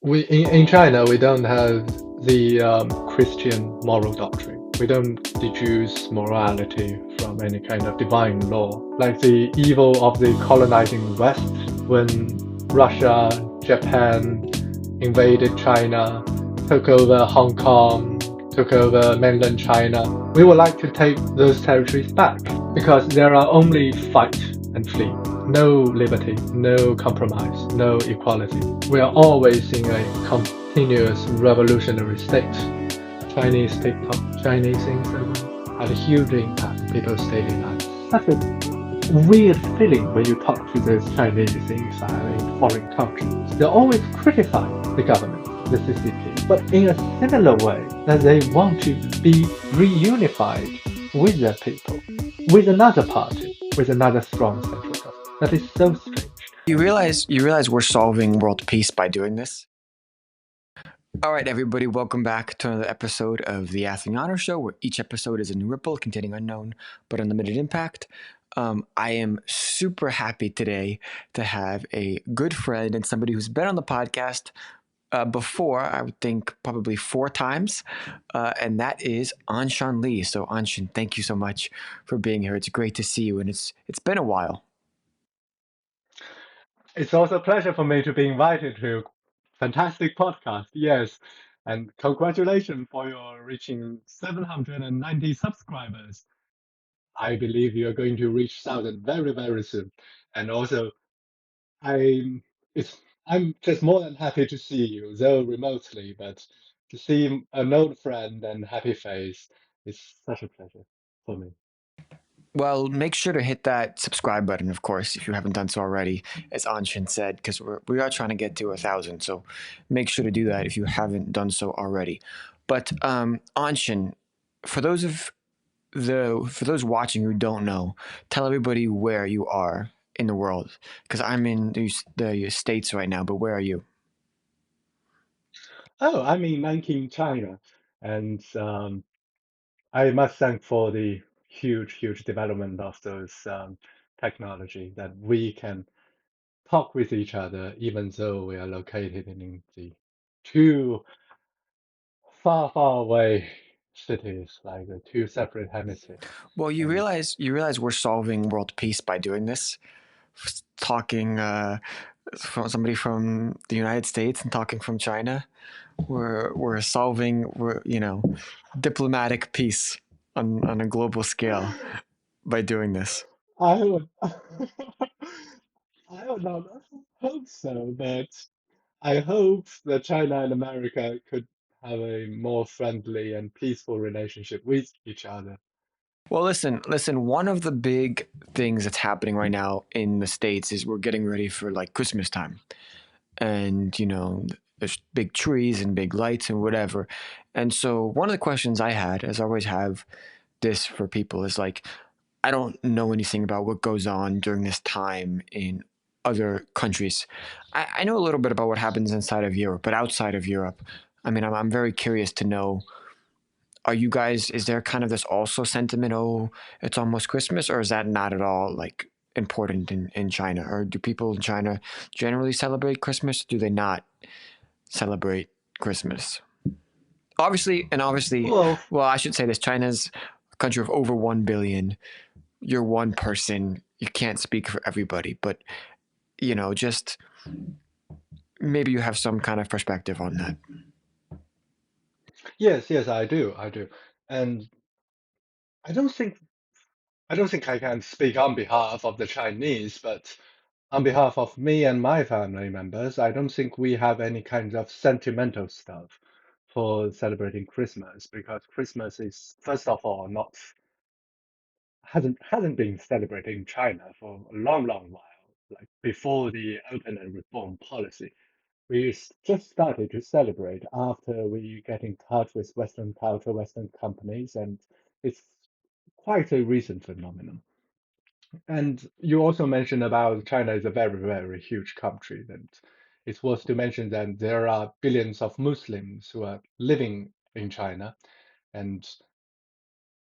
in China, we don't have the Christian moral doctrine. We don't deduce morality from any kind of divine law. Like the evil of the colonizing West when Russia, Japan invaded China, took over Hong Kong, took over mainland China. We would like to take those territories back because there are only fight and flee. No liberty, no compromise, no equality. We are always in a continuous revolutionary state. Chinese TikTok, Chinese Instagram had a huge impact on people's daily lives. Such a weird feeling when you talk to those Chinese in foreign countries. They always criticize the government, the CCP, but in a similar way that they want to be reunified with their people, with another party, with another strong central government. That is so strange. You realize we're solving world peace by doing this? All right, everybody, welcome back to another episode of the Athling Honor Show, where each episode is a new ripple containing unknown but unlimited impact. I am super happy today to have a good friend and somebody who's been on the podcast before, I would think probably 4 times, and that is Anshan Li. So, Anshan, thank you so much for being here. It's great to see you, and it's been a while. It's also a pleasure for me to be invited to a fantastic podcast. Yes. And congratulations for your reaching 790 subscribers. I believe you're going to reach 1,000 very, very soon. And also, I'm it's I'm just more than happy to see you, though remotely, but to see an old friend and happy face is such a pleasure for me. Well, make sure to hit that subscribe button, of course, if you haven't done so already, as Anshin said, because we are trying to get to 1,000. So make sure to do that if you haven't done so already. But Anshin, for those of for those watching who don't know, tell everybody where you are in the world, because I'm in the States right now. But where are you? Oh, I'm in Nanking, China, and I must thank for the huge, huge development of those technology that we can talk with each other, even though we are located in the two far, far away cities, like the two separate hemispheres. Well, you And realize you realize we're solving world peace by doing this. Talking from somebody from the United States and talking from China. We're solving diplomatic peace on a global scale by doing this. I would, I would not hope so, but I hope that China and America could have a more friendly and peaceful relationship with each other. Well, listen. One of the big things that's happening right now in the States is we're getting ready for like Christmas time, and there's big trees and big lights and whatever. And so one of the questions I had, as I always have this for people, is like, I don't know anything about what goes on during this time in other countries. I know a little bit about what happens inside of Europe, but outside of Europe, I mean, I'm very curious to know. Are you guys? Is there kind of this also sentiment? Oh, it's almost Christmas, or is that not at all like important in China? Or do people in China generally celebrate Christmas? Do they not celebrate Christmas? Obviously, Well, well, I should say this: China's a country of over 1 billion. You're one person. You can't speak for everybody, but just maybe you have some kind of perspective on that. yes, yes, I do. And I don't think I don't think I can speak on behalf of the Chinese, but on behalf of me and my family members, I don't think we have any kind of sentimental stuff for celebrating Christmas because Christmas is, first of all, not hasn't been celebrated in China for a long, long while. Like before the open and reform policy, just started to celebrate after we get in touch with Western culture, Western companies, and it's quite a recent phenomenon. And you also mentioned about China is a very, very huge country, and it's worth to mention that there are billions of Muslims who are living in China, and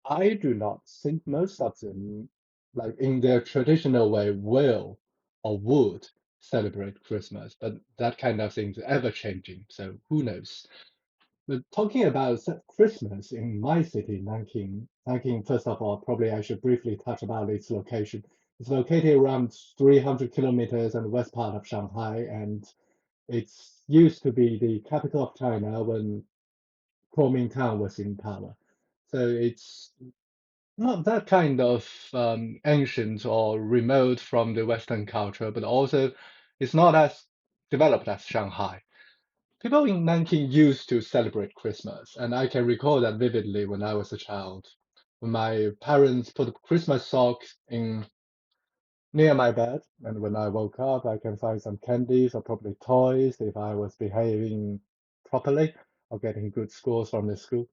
I do not think most of them, like in their traditional way, will or would celebrate Christmas, but that kind of thing is ever changing. So who knows? But talking about Christmas in my city, Nanking, first of all, probably I should briefly touch about its location. It's located around 300 kilometers on the west part of Shanghai, and it's used to be the capital of China when Kuomintang was in power. So it's not that kind of ancient or remote from the Western culture, but also it's not as developed as Shanghai. People in Nanking used to celebrate Christmas, and I can recall that vividly when I was a child. When my parents put a Christmas sock in near my bed, and when I woke up, I can find some candies or probably toys if I was behaving properly or getting good scores from the school.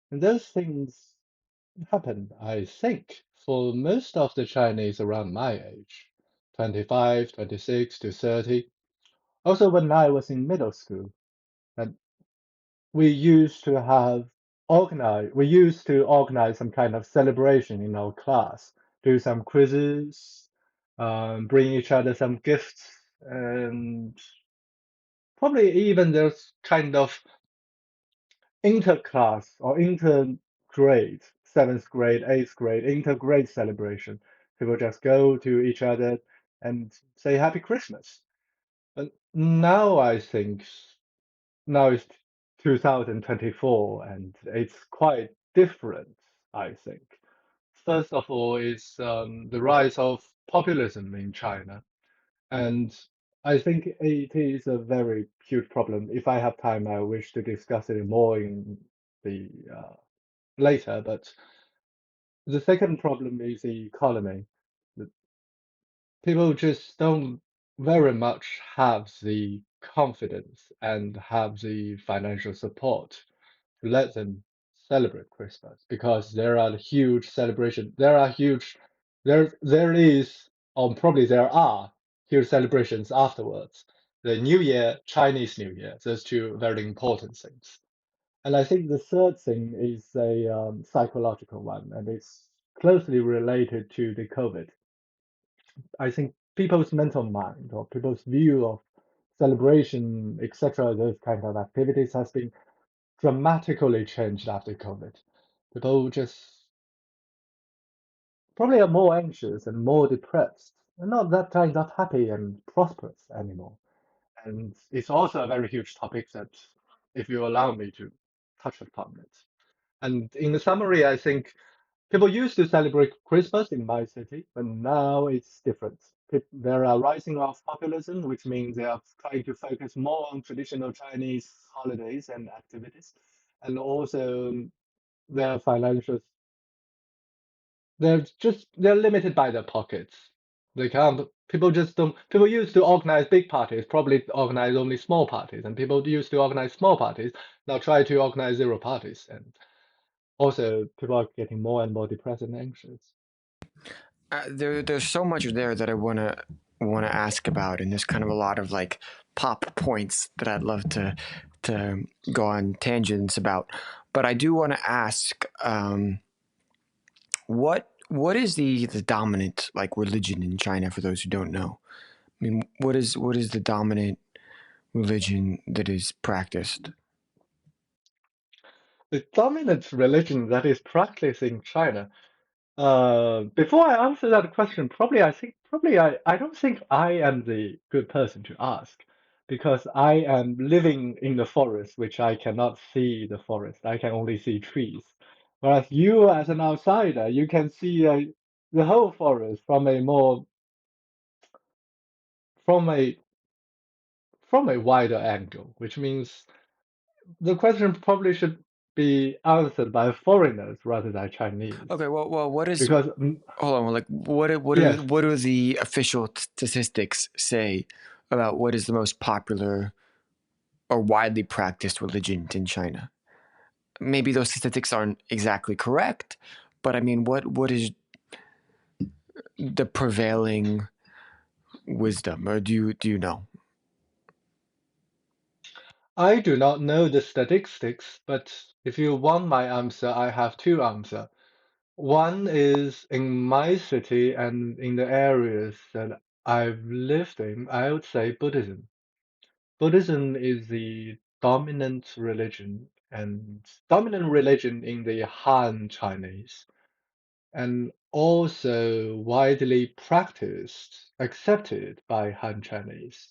And those things happened, I think, for most of the Chinese around my age, 25, 26 to 30. Also, when I was in middle school, and we used to organize some kind of celebration in our class, do some quizzes, bring each other some gifts, and probably even there's kind of interclass or intergrade, seventh grade, eighth grade, intergrade celebration. People just go to each other and say Happy Christmas. But now I think now it's 2024 and it's quite different, I think. First of all, is the rise of populism in China. And I think it is a very huge problem. If I have time, I wish to discuss it more in the later. But the second problem is the economy. The people just don't very much have the confidence and have the financial support to let them celebrate Christmas because there are huge celebration. There is or probably there are huge celebrations afterwards. The New Year, Chinese New Year, those two very important things. And I think the third thing is a psychological one, and it's closely related to the COVID. I think people's mental mind or people's view of celebration, etc., those kind of activities has been dramatically changed after COVID. People just probably are more anxious and more depressed, and not that kind of happy and prosperous anymore. And it's also a very huge topic that, if you allow me to touch upon it. And in the summary, I think people used to celebrate Christmas in my city, but now it's different. There are rising of populism, which means they are trying to focus more on traditional Chinese holidays and activities, and also their financial. They're limited by their pockets. They can't. People just don't. People used to organize big parties, probably organize only small parties, and people used to organize small parties. Now try to organize zero parties, and also people are getting more and more depressed and anxious. There's so much there that I wanna ask about, and there's kind of a lot of like pop points that I'd love to go on tangents about. But I do want to ask, what is the dominant like religion in China for those who don't know? I mean, what is the dominant religion that is practiced? The dominant religion that is practiced in China. Before I answer that question, I don't think I am the good person to ask because I am living in the forest, which I cannot see the forest. I can only see trees. Whereas you, as an outsider, you can see the whole forest from a from a wider angle, which means the question probably should be answered by foreigners rather than Chinese. Okay, well, what is Because hold on, like yes, what do the official statistics say about what is the most popular or widely practiced religion in China? Maybe those statistics aren't exactly correct, but I mean, what is the prevailing wisdom, or do you know? I do not know the statistics, but if you want my answer, I have two answers. One is in my city and in the areas that I've lived in, I would say Buddhism. Buddhism is the dominant religion in the Han Chinese, and also widely practiced, accepted by Han Chinese.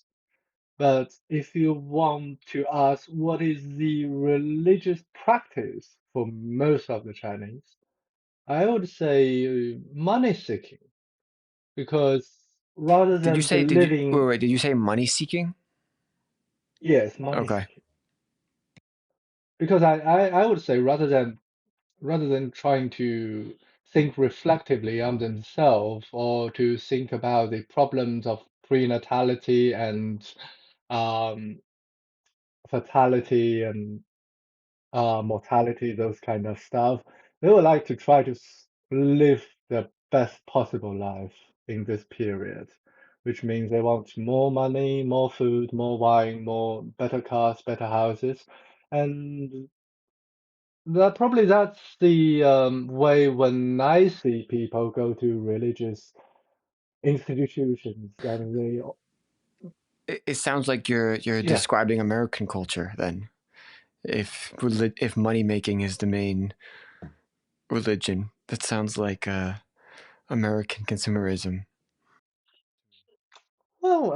But if you want to ask what is the religious practice for most of the Chinese, I would say money seeking, because rather Did you than say did you wait, believing, wait, did you say money seeking? yes, money Okay. seeking. Because I would say rather than trying to think reflectively on themselves or to think about the problems of prenatality and um, fertility and mortality, those kind of stuff. They would like to try to live the best possible life in this period, which means they want more money, more food, more wine, more better cars, better houses, and that's the way when I see people go to religious institutions, and It sounds like you're yeah. describing American culture then. If money making is the main religion, that sounds like American consumerism. Well,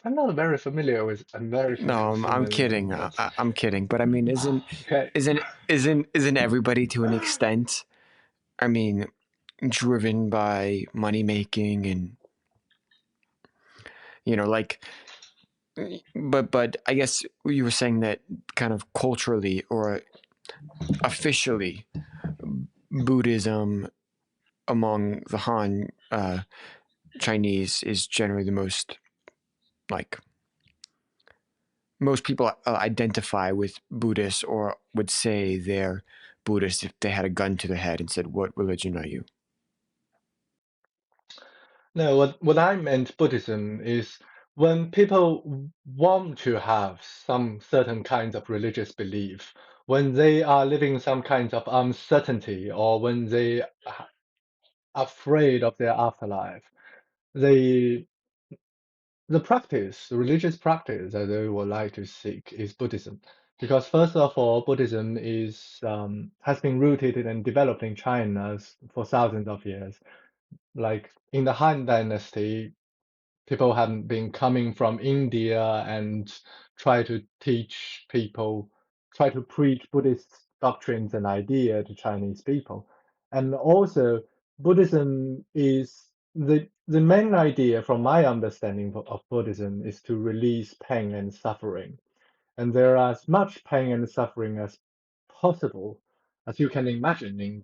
I'm not very familiar with American No, I'm consumerism, kidding. but I'm kidding. But I mean, okay. isn't everybody to an extent? I mean, driven by money making and like. But I guess you were saying that kind of culturally or officially, Buddhism among the Han Chinese is generally the most like most people identify with Buddhists or would say they're Buddhist if they had a gun to their head and said, "What religion are you?" No, what I meant Buddhism is when people want to have some certain kinds of religious belief, when they are living some kinds of uncertainty, or when they are afraid of their afterlife, they the religious practice that they would like to seek is Buddhism. Because first of all, Buddhism is has been rooted and developed in China for thousands of years. Like in the Han Dynasty, people have been coming from India and try to teach people, try to preach Buddhist doctrines and idea to Chinese people. And also, Buddhism is the main idea, from my understanding of Buddhism, is to release pain and suffering. And there are as much pain and suffering as possible, as you can imagine in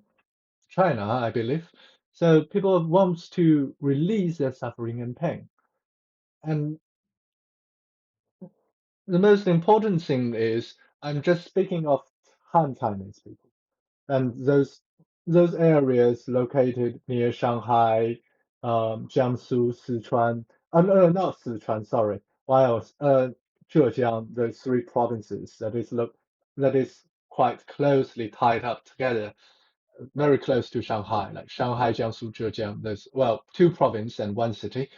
China, I believe. So people want to release their suffering and pain. And the most important thing is I'm just speaking of Han Chinese people and those areas located near Shanghai, Jiangsu, Sichuan. No, not Sichuan. Sorry, while Zhejiang, those three provinces that is quite closely tied up together, very close to Shanghai, like Shanghai, Jiangsu, Zhejiang. There's well two provinces and one city.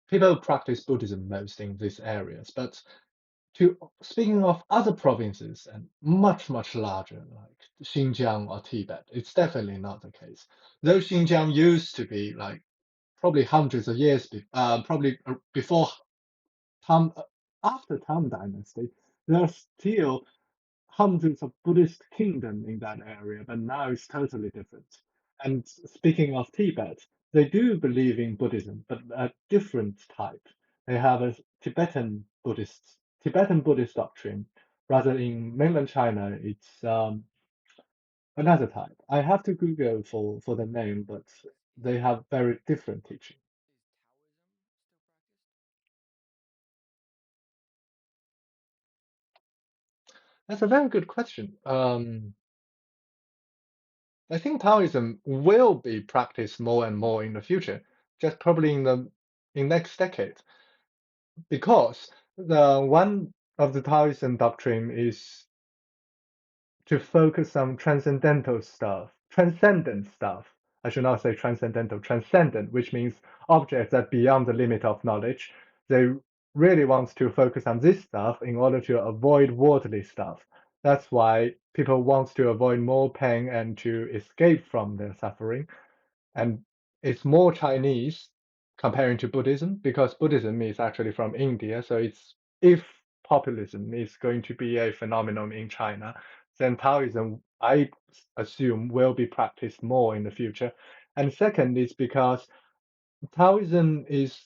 People practice Buddhism most in these areas, but to speaking of other provinces and much larger like Xinjiang or Tibet, it's definitely not the case. Though Xinjiang used to be like probably hundreds of years, probably before Tang, after Tang Dynasty, there's still hundreds of Buddhist kingdom in that area, but now it's totally different. And speaking of Tibet, they do believe in Buddhism, but a different type. They have a Tibetan Buddhist doctrine. Rather in mainland China, it's another type. I have to Google for the name, but they have very different teaching. That's a very good question. I think Taoism will be practiced more and more in the future, just probably in next decade, because the one of the Taoism doctrine is to focus on transcendent stuff, I should not say transcendental, transcendent, which means objects that beyond the limit of knowledge. They really want to focus on this stuff in order to avoid worldly stuff. That's why people want to avoid more pain and to escape from their suffering. And it's more Chinese comparing to Buddhism because Buddhism is actually from India. So it's if populism is going to be a phenomenon in China, then Taoism, I assume, will be practiced more in the future. And second is because Taoism is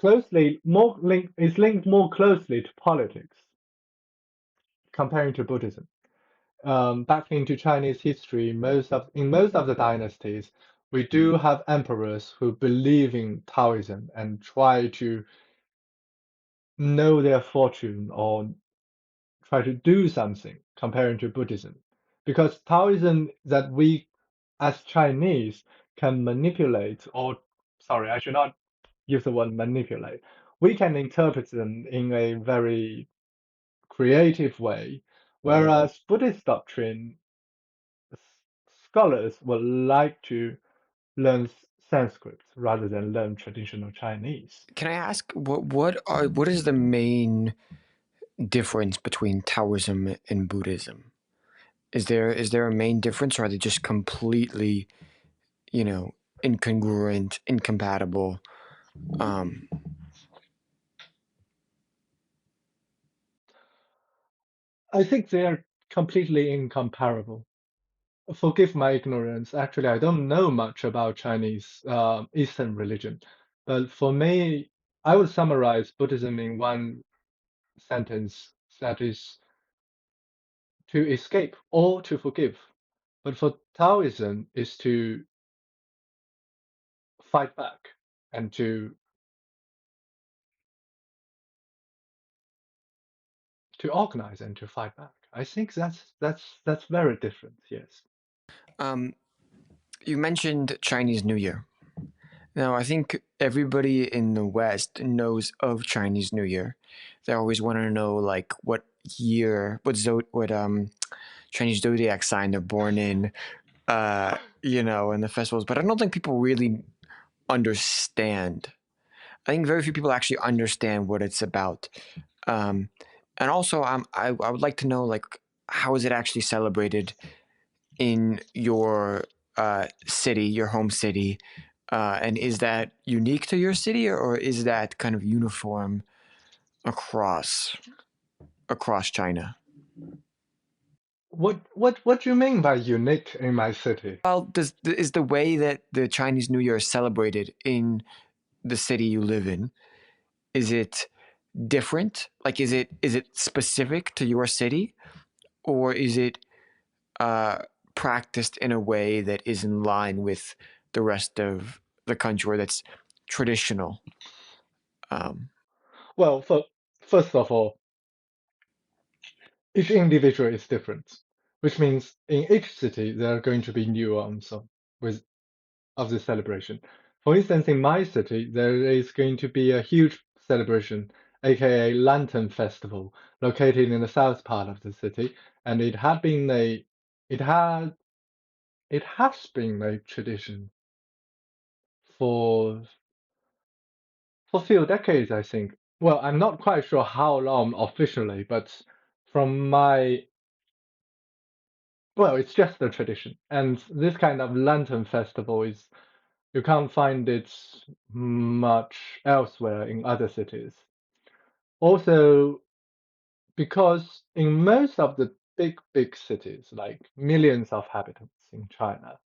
linked more closely to politics comparing to Buddhism. Back into Chinese history, in most of the dynasties, we do have emperors who believe in Taoism and try to know their fortune or try to do something comparing to Buddhism. Because Taoism that we as Chinese can manipulate, or sorry, I should not use the word manipulate. We can interpret them in a very creative way, whereas Buddhist doctrine scholars would like to learn Sanskrit rather than learn traditional Chinese. Can I ask what is the main difference between Taoism and Buddhism? Is there a main difference, or are they just completely, you know, incongruent, incompatible? Um, I think they are completely incomparable. Forgive my ignorance. Actually, I don't know much about Chinese Eastern religion, but for me, I would summarize Buddhism in one sentence that is to escape or to forgive. But for Taoism is to fight back and to organize and to fight back. I think that's very different. Yes. um, you mentioned Chinese New Year. Now, I think everybody in the West knows of Chinese New Year. They always want to know like what year, what Chinese zodiac sign they're born in, and the festivals. But I don't think people really understand. I think very few people actually understand what it's about. Um, and also, I would like to know like how is it actually celebrated in your city, your home city, and is that unique to your city, or is that kind of uniform across China? What do you mean by unique in my city? Well, is the way that the Chinese New Year is celebrated in the city you live in, is it different? Like, is it specific to your city, or is it uh, practiced in a way that is in line with the rest of the country, where that's traditional? Um, Well, first of all, each individual is different, which means in each city there are going to be nuance with of the celebration. For instance, in my city, there is going to be a huge celebration, aka Lantern Festival, located in the south part of the city, and it had it has been a tradition for for a few decades, I think. Well, I'm not quite sure how long officially, but from my well, it's just a tradition. And this kind of lantern festival is you can't find it much elsewhere in other cities. Also, because in most of the big cities, like millions of inhabitants in China,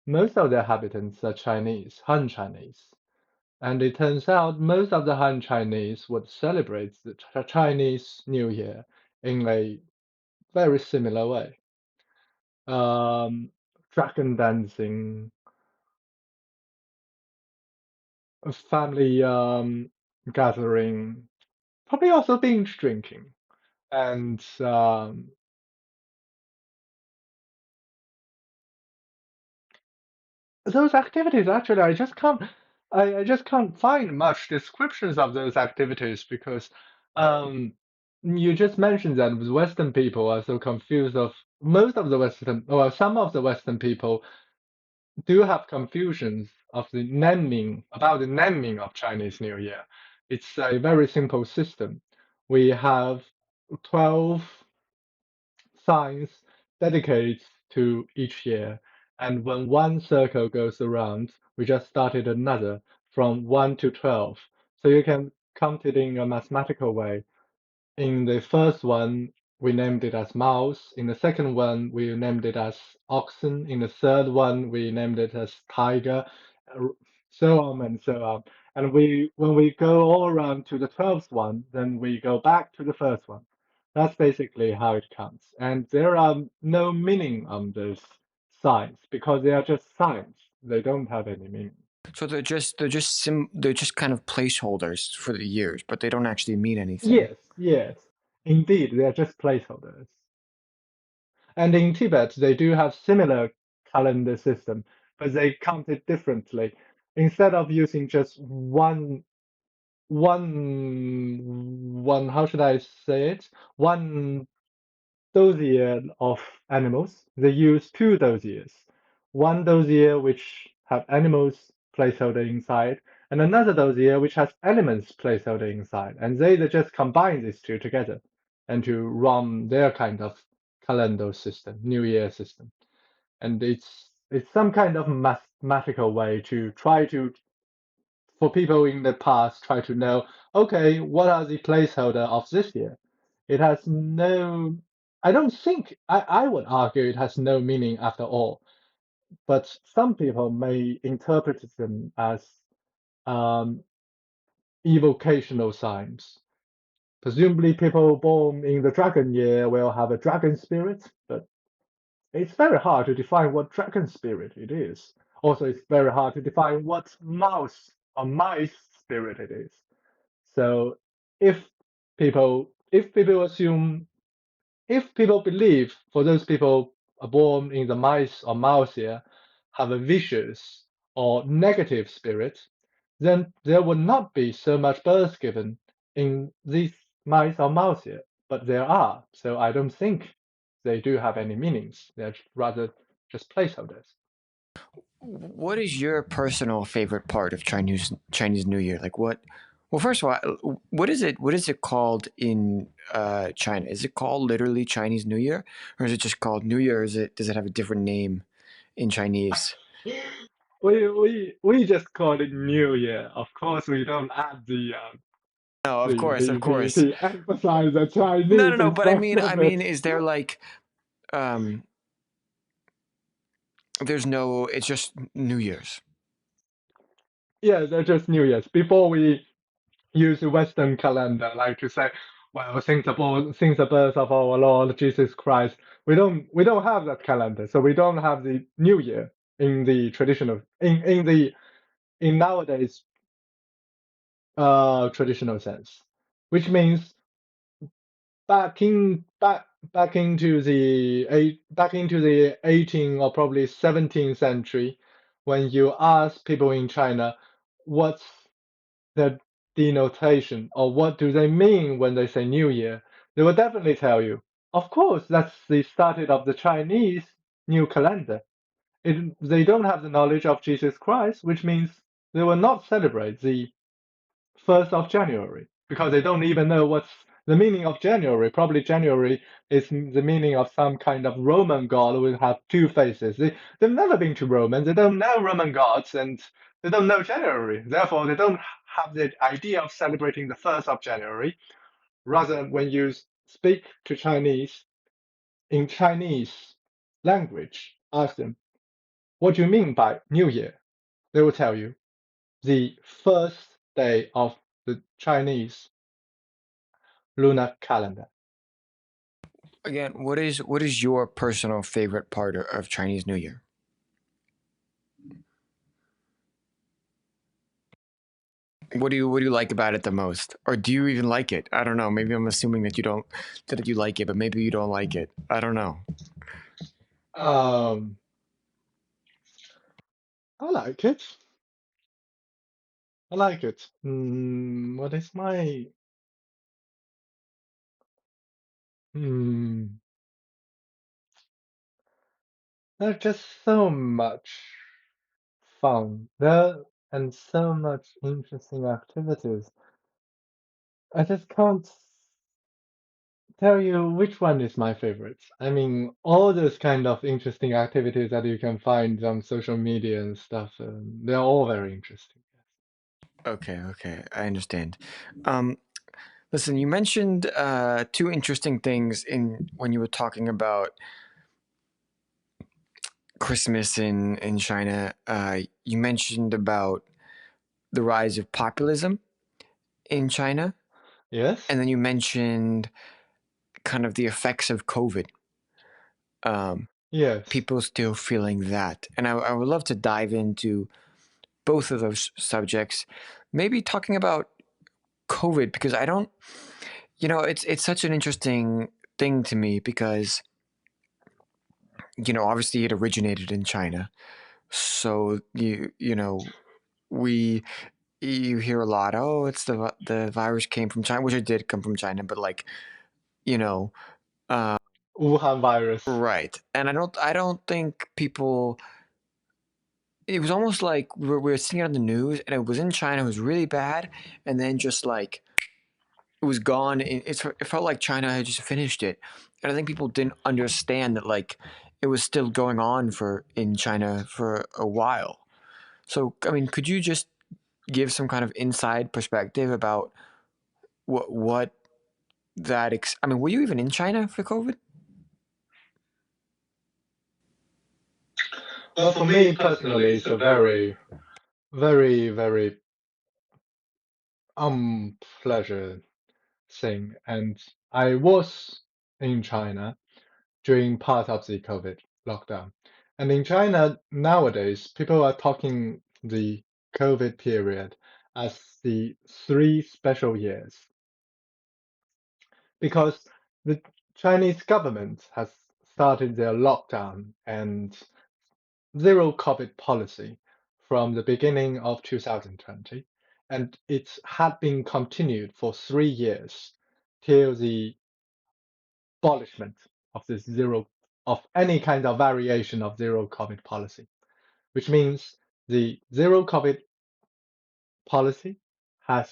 most of the inhabitants are Chinese, Han Chinese. And it turns out most of the Han Chinese would celebrate the Chinese New Year in a very similar way. Dragon dancing, a family gathering, probably also binge drinking, and those activities actually I just can't find much descriptions of those activities because um, you just mentioned that Western people are so confused of most of the Western, well, some of the Western people do have confusions of the naming about the naming of Chinese New Year. It's a very simple system. We have 12 signs dedicated to each year, and when one circle goes around, we just started another from 1 to 12. So you can count it in a mathematical way. In the first one, we named it as mouse. In the second one, we named it as oxen. In the third one, we named it as tiger, uh, so on and so on. And when we go all around to the 12th one, then we go back to the first one. That's basically how it counts. And there are no meaning on those signs because they are just signs. They don't have any meaning. So they're just kind of placeholders for the years, but they don't actually mean anything. Yes, yes, indeed, they are just placeholders. And in Tibet, they do have similar calendar system, but they count it differently. Instead of using just one, how should I say it? One dossier of animals, they use two dossiers. One dossier which have animals placeholder inside, and another dossier which has elements placeholder inside. And they just combine these two together and to run their kind of calendar system, New Year system. And it's some kind of mathematical way to try to for people in the past try to know, okay, what are the placeholder of this year? It has no, I don't think, I would argue it has no meaning after all, but some people may interpret them as um, evocational signs. Presumably, people born in the dragon year will have a dragon spirit, but it's very hard to define what dragon spirit it is. Also, it's very hard to define what mouse or mice spirit it is. So if people assume if people believe for those people are born in the mice or mouse year have a vicious or negative spirit, then there would not be so much birth given in these mice or mouse year. But there are, so I don't think they do have any meanings. They're rather just placeholders. What is your personal favorite part of Chinese New Year? Like what? Well, first of all, what is it? What is it called in China? Is it called literally Chinese New Year, or is it just called New Year? Or is it does it have a different name in Chinese? We just call it New Year. Of course, we don't add No, of course, of course. the emphasize the No, Chinese no, no. in But front I of mean, it. is there like um, there's no? It's just New Year's. Yeah, they're just New Year's. Before we use the Western calendar, like to say, well, since the birth of our Lord Jesus Christ, we don't have that calendar, so we don't have the New Year in the traditional in nowadays traditional sense, which means back into the 18th or probably 17th century, when you ask people in China what's the denotation or what do they mean when they say New Year, they will definitely tell you. Of course, that's the started of the Chinese new calendar. They don't have the knowledge of Jesus Christ, which means they will not celebrate the 1st of January because they don't even know what's the meaning of January. Probably January is the meaning of some kind of Roman god who will have two faces. They've never been to Rome and they don't know Roman gods and they don't know January. Therefore, they don't have the idea of celebrating the 1st of January. Rather, when you speak to Chinese in Chinese language, ask them, what do you mean by New Year? They will tell you the first day of the Chinese lunar calendar. Again, what is your personal favorite part of Chinese New Year? What do you like about it the most, or do you even like it? I don't know. Maybe I'm assuming that you don't that you like it, but maybe you don't like it. I don't know. Um, I like it. I like it. What is my? Hmm, there's just so much. fun. There and so much interesting activities. I just can't tell you which one is my favorite. I mean, all those kind of interesting activities that you can find on social media and stuff, they're all very interesting. Okay, okay, I understand. Um, Listen, you mentioned two interesting things in when you were talking about Christmas in China. You mentioned about the rise of populism in China, Yes? and then you mentioned kind of the effects of COVID. Um, Yes. People still feeling that, and I would love to dive into both of those subjects. Maybe talking about COVID because I don't, it's such an interesting thing to me because obviously it originated in China. So we you hear a lot. Oh, it's the virus came from China, which it did come from China, but like you know, uh, Wuhan virus. right. And I don't think people. It was almost like we were seeing it on the news, and it was in China. It was really bad, and then just like it was gone. It felt like China had just finished it, and I think people didn't understand that like it was still going on for in China for a while. So I mean, could you just give some kind of inside perspective about what that? I mean, were you even in China for COVID? Well, for me personally, it's a very, very, very unpleasant thing. And I was in China during part of the COVID lockdown. And in China nowadays, people are talking the COVID period as the 3 special years because the Chinese government has started their lockdown and zero COVID policy from the beginning of 2020, and it had been continued for 3 years till the abolishment of this zero of any kind of variation of zero COVID policy, which means the zero COVID policy had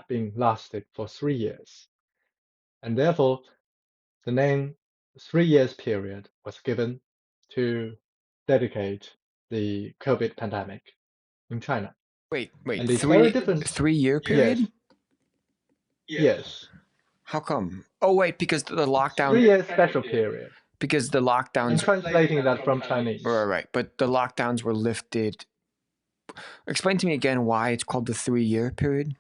been lasted for 3 years, and therefore the name 3 years period was given to dedicate the COVID pandemic in China. Wait, And it's very three different. 3 year Yes, period? yes. How come? Oh wait, because the lockdown 3 years special period. because the I'm lockdowns. translating that from Right, Chinese. right, but the lockdowns were lifted. Explain to me again why it's called the 3 year period.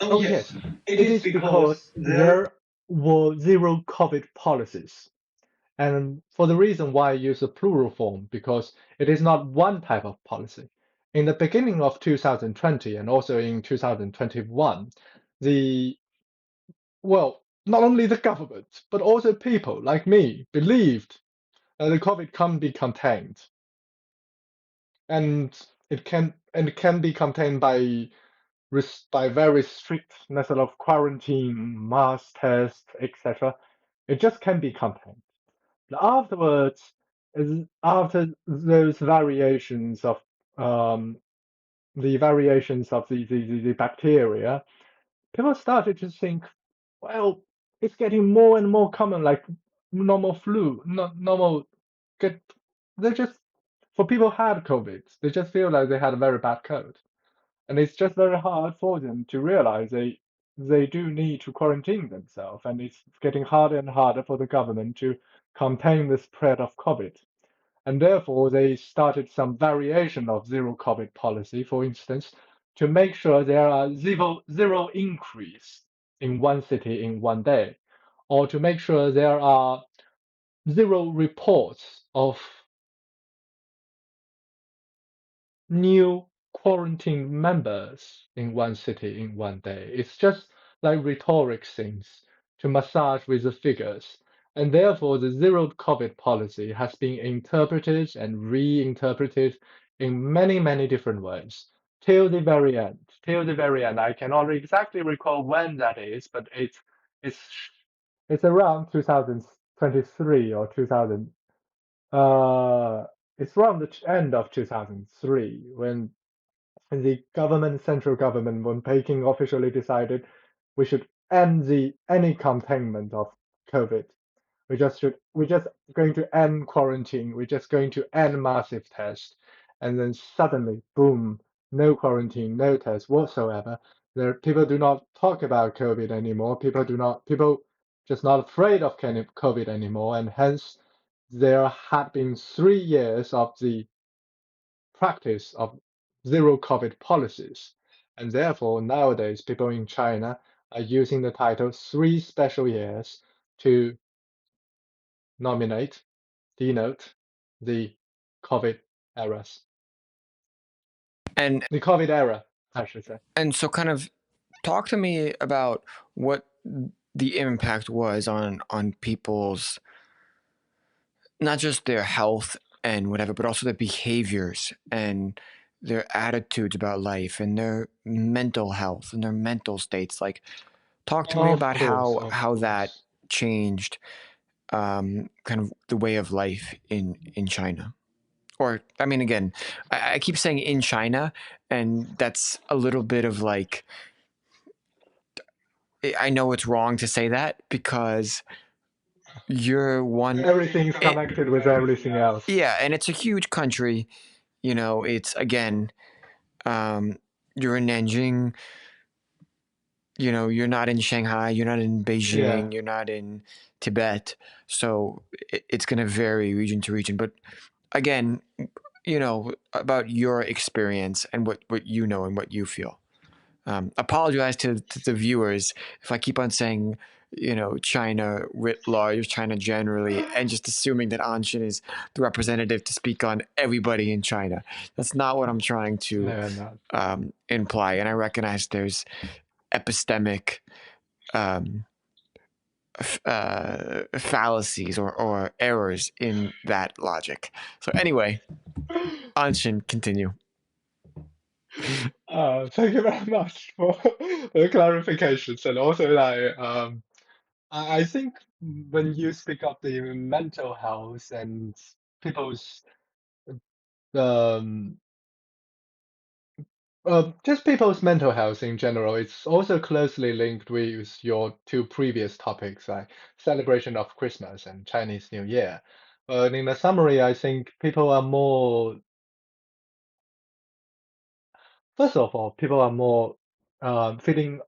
Oh, yes. It is because there were zero COVID policies. And for the reason why I use a plural form, because it is not one type of policy. In the beginning of 2020 and also in 2021, the not only the government, but also people like me believed that the COVID can be contained, and it can be contained by very strict method of quarantine, mass test, etc. It just can be contained. But afterwards, after those variations of um, the bacteria, people started to think, well, it's getting more and more common, like normal flu, normal. Get they just for people who had COVID, they just feel like they had a very bad cold, and it's just very hard for them to realize they do need to quarantine themselves, and it's getting harder and harder for the government to contain the spread of COVID. And therefore, they started some variation of zero COVID policy, for instance, to make sure there are zero increase in one city in one day, or to make sure there are zero reports of new quarantine members in one city in one day. It's just like rhetoric things to massage with the figures. And therefore, the zero COVID policy has been interpreted and reinterpreted in many, many different ways till the very end. Till the very end. I cannot exactly recall when that is, but it's it's around 2023 or 2000. it's around the end of 2003 when the government, central government, when Peking officially decided we should end the any containment of COVID. We're just going to end quarantine. We're just going to end massive tests. And then suddenly, boom, no quarantine, no test whatsoever. There, people do not talk about COVID anymore. People just not afraid of COVID anymore. And hence, there had been 3 years of the practice of zero COVID policies. And therefore, nowadays, people in China are using the title three special years to nominate, denote the COVID eras. And The COVID era, I should say. so kind of talk to me about what the impact was on people's, not just their health and whatever, but also their behaviors and their attitudes about life and their mental health and their mental states. Like, talk to me about Of how that course. changed kind of the way of life in China. Or I mean, again, I keep saying in China, and that's a little bit of like, I know it's wrong to say that because you're one. Everything's It, connected with everything else. yeah, and it's a huge country. You know, it's again, um, you're in Nanjing. You know, you're not in Shanghai. You're not in Yeah. Beijing. You're not in Tibet. So it's going to vary region to region. But again, you know, about your experience and what you know and what you feel. Apologize to the viewers if I keep on saying, you know, China writ large, China generally, and just assuming that Anshan is the representative to speak on everybody in China. That's not what I'm trying to No, no. imply. And I recognize there's epistemic um, fallacies or errors in that logic. So anyway, Anshin, continue. Thank you very much for the clarifications. And also, like, I think when you speak of the mental health and people's um, just people's mental health in general, it's also closely linked with your two previous topics, like celebration of Christmas and Chinese New Year. But in the summary, I think people are more, first of all, people are more feeling,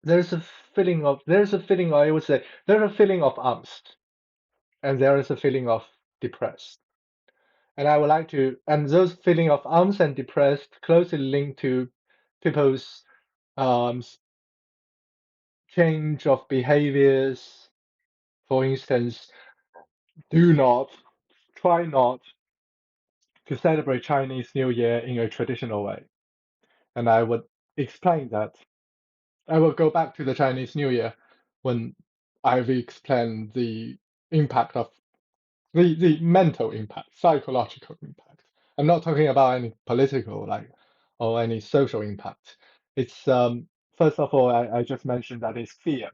there's a feeling, I would say, there's a feeling of angst, and there is a feeling of depressed. And I would like to, and those feeling of angst and depressed closely linked to people's um, change of behaviors. For instance, do not, try not to celebrate Chinese New Year in a traditional way. And I would explain that. I will go back to the Chinese New Year when I will explain the impact of the mental impact, psychological impact. I'm not talking about any political like or any social impact. It's first of all, I just mentioned that it's fear.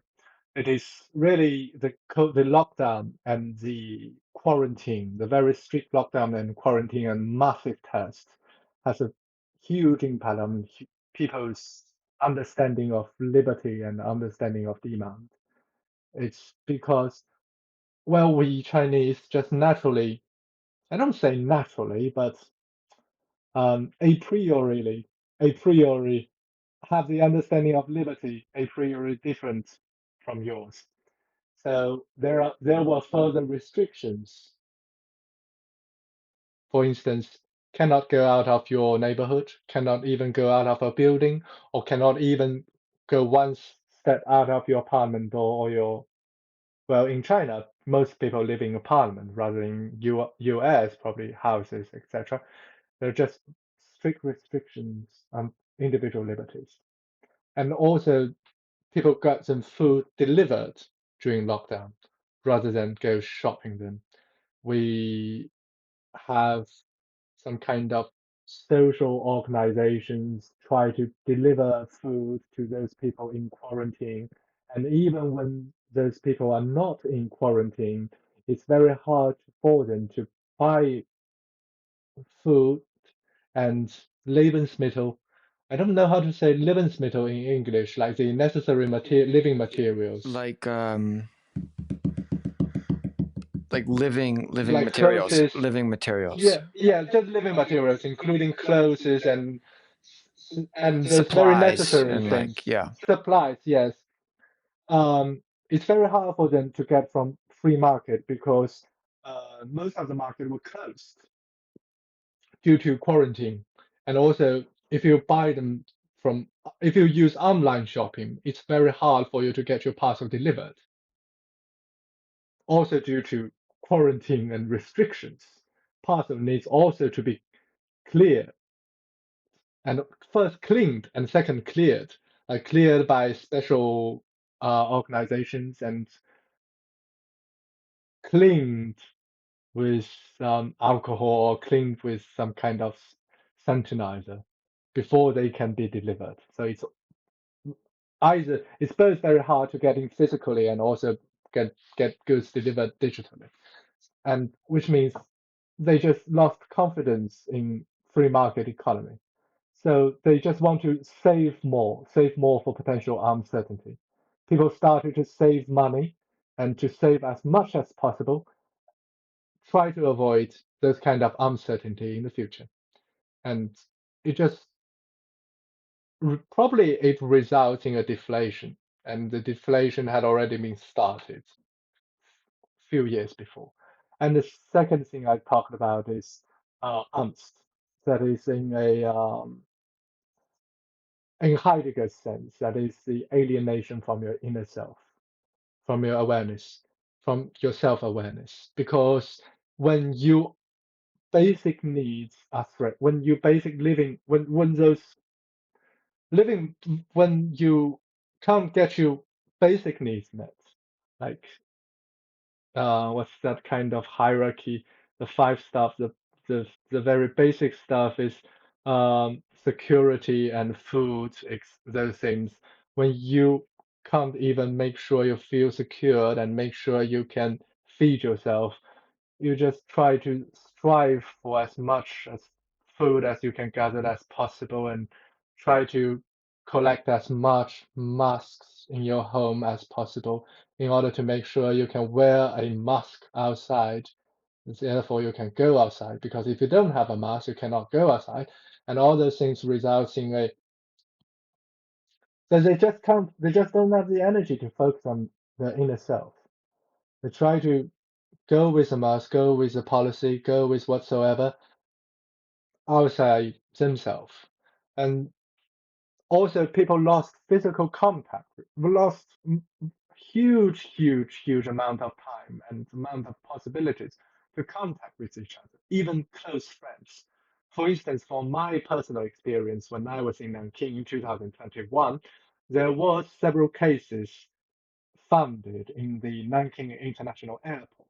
It is really the lockdown and the quarantine, the very strict lockdown and quarantine and massive tests has a huge impact on people's understanding of liberty and understanding of demand. It's because, well, we Chinese just naturally, I don't say naturally, but a priori have the understanding of liberty a priori different from yours. So there were further restrictions. For instance, cannot go out of your neighborhood, cannot even go out of a building, or cannot even go one step out of your apartment or your, well, in China, most people live in apartment rather than US, probably houses, etc. They're just strict restrictions on individual liberties. And also, people got some food delivered during lockdown rather than go shopping them. We have some kind of social organizations try to deliver food to those people in quarantine. And even when those people are not in quarantine, it's very hard for them to buy food and Lebensmittel. I don't know how to say Lebensmittel in English, like the necessary living materials, like living like materials, clothes. living materials, Yeah, yeah, just living materials, including clothes and those very supplies, necessary and things. like yeah, Supplies, yes. It's very hard for them to get from free market because most of the market were closed due to quarantine. And also, if you buy them from, if you use online shopping, it's very hard for you to get your parcel delivered. Also due to quarantine and restrictions, parcel needs also to be clear and first cleaned and second cleared, cleared by special organizations and cleaned with alcohol or cleaned with some kind of sanitizer before they can be delivered. So it's both very hard to get in physically and also get goods delivered digitally, and which means they just lost confidence in free market economy. So they just want to save more for potential uncertainty. People started to save money and to save as much as possible, try to avoid those kind of uncertainty in the future. And it just probably it results in a deflation. And the deflation had already been started a few years before. And the second thing I talked about is angst. That is in Heidegger's sense, that is the alienation from your inner self, from your awareness, from your self-awareness. Because when you basic needs are threat, when you basic living, when those living, when you can't get your basic needs met, like what's that kind of hierarchy? The five stuff, the very basic stuff is security and food, those things. When you can't even make sure you feel secured and make sure you can feed yourself, you just try to strive for as much as food as you can gather as possible and try to collect as much masks in your home as possible in order to make sure you can wear a mask outside. Therefore, you can go outside because if you don't have a mask, you cannot go outside. And all those things results in a so they just can't they just don't have the energy to focus on their inner self. They try to go with a mask, go with a policy, go with whatsoever outside themselves. And also, people lost physical contact. We lost huge amount of time and amount of possibilities to contact with each other, even close friends. For instance, from my personal experience, when I was in Nanking in 2021, there was several cases founded in the Nanking International Airport.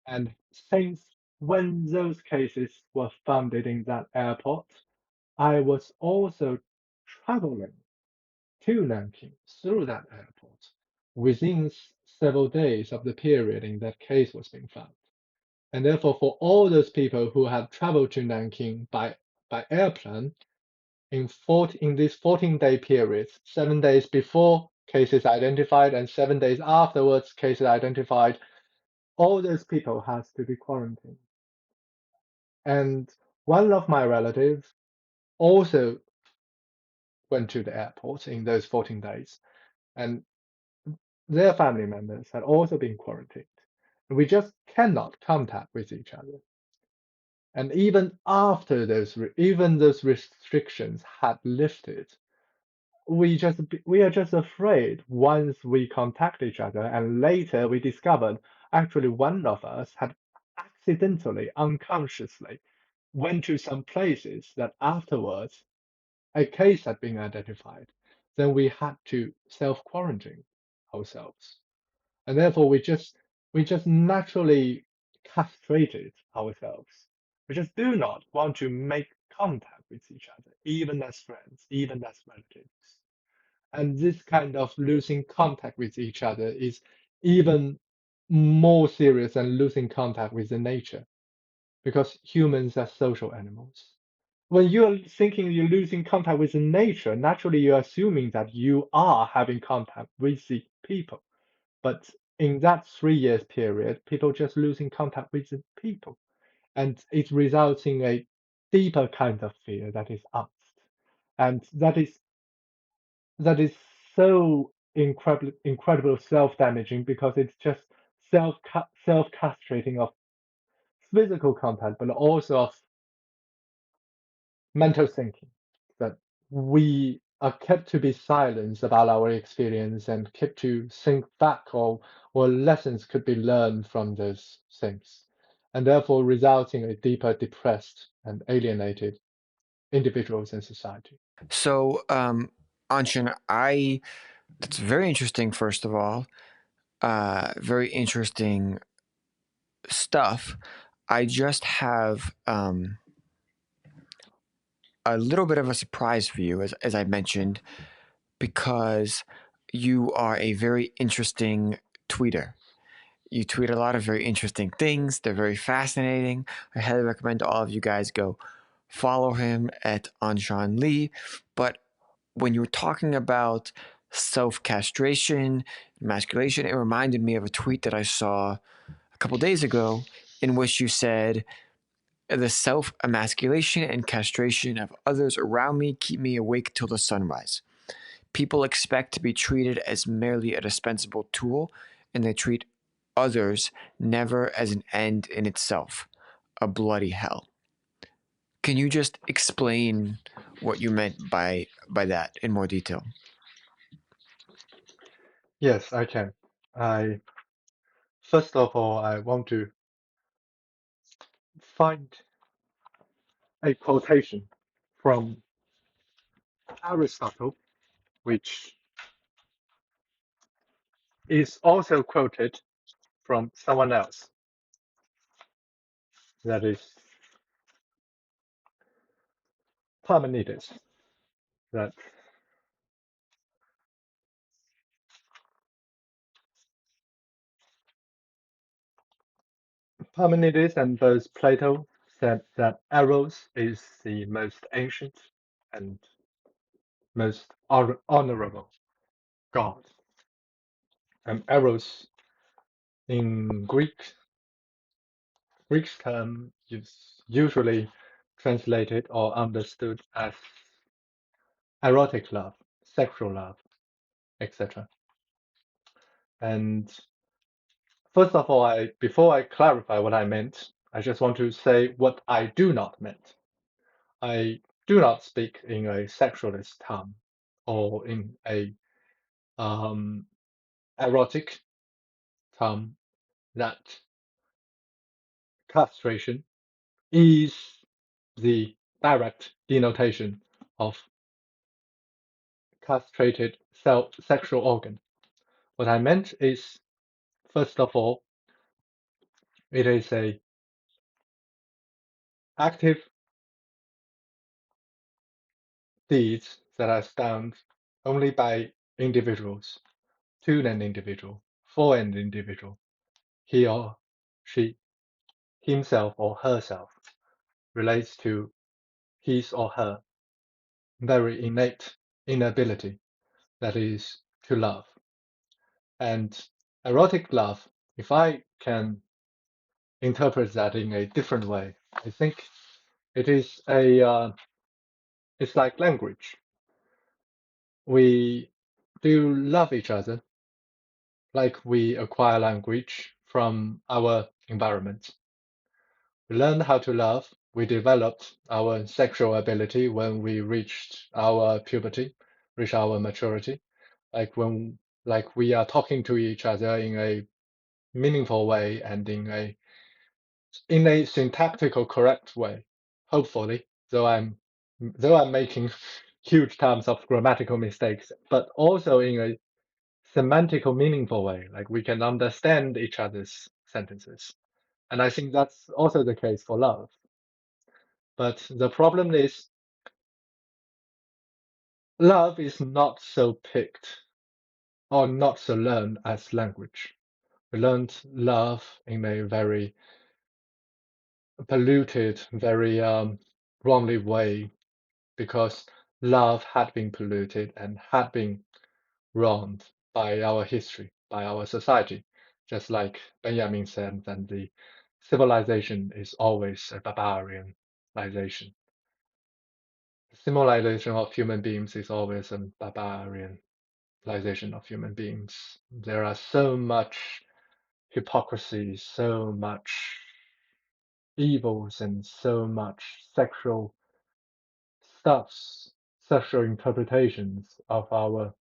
And since when those cases were founded in that airport, I was also traveling to Nanking through that airport within several days of the period in that case was being found. And therefore, for all those people who had traveled to Nanking by airplane in this 14-day period, 7 days before cases identified and 7 days afterwards cases identified, all those people has to be quarantined. And one of my relatives also went to the airport in those 14 days, and their family members had also been quarantined. We just cannot contact with each other. And even after even those restrictions had lifted, we are just afraid once we contact each other, and later we discovered actually one of us had accidentally, unconsciously went to some places that afterwards a case had been identified. Then we had to self-quarantine ourselves. And therefore we just naturally castrated ourselves. We just do not want to make contact with each other, even as friends, even as relatives. And this kind of losing contact with each other is even more serious than losing contact with the nature, because humans are social animals. When you're thinking you're losing contact with the nature, naturally you're assuming that you are having contact with the people. But in that 3 years period, people just losing contact with the people. And it results in a deeper kind of fear that is angst. And that is so incredible self-damaging because it's just self-castrating of physical contact, but also of mental thinking, that we are kept to be silent about our experience and kept to think back or lessons could be learned from those things, and therefore resulting in a deeper depressed and alienated individuals in society. So, Anshan, I that's very interesting. First of all, very interesting stuff. I just have a little bit of a surprise for you, as I mentioned, because you are a very interesting tweeter. You tweet a lot of very interesting things. They're very fascinating. I highly recommend all of you guys go follow him at Anshan Li. But when you were talking about self castration, emasculation, it reminded me of a tweet that I saw a couple days ago in which you said, the self emasculation and castration of others around me keep me awake till the sunrise. People expect to be treated as merely a dispensable tool, and they treat others never as an end in itself, a bloody hell. Can you just explain what you meant by that in more detail? Yes, I can. I First of all, I want to find a quotation from Aristotle, which is also quoted from someone else, that is Parmenides. That Parmenides and both Plato said that Eros is the most ancient and most honorable god. And Eros in Greek's term is usually translated or understood as erotic love, sexual love, etc. And first of all, before I clarify what I meant, I just want to say what I do not meant. I do not speak in a sexualist term or in a um, erotic term that castration is the direct denotation of castrated sexual organ. What I meant is, first of all, it is a active deeds that are done only by individuals, to an individual, for an individual, he or she, himself or herself, relates to his or her very innate inability, that is, to love. And erotic love, if I can interpret that in a different way, I think it is it's like language. We do love each other like we acquire language from our environment. We learned how to love. We developed our sexual ability when we reached our puberty, reached our maturity. Like we are talking to each other in a meaningful way and in a syntactical correct way. Hopefully, though I'm making huge tons of grammatical mistakes, but also in a semantical meaningful way. Like we can understand each other's sentences. And I think that's also the case for love. But the problem is, love is not so picked or not so learned as language. We learned love in a very polluted, very wrongly way because love had been polluted and had been wronged by our history, by our society. Just like Benjamin said, that the civilization is always a barbarianization. The civilization of human beings is always a barbarianization of human beings. There are so much hypocrisy, so much evils, and so much sexual stuffs, sexual interpretations of our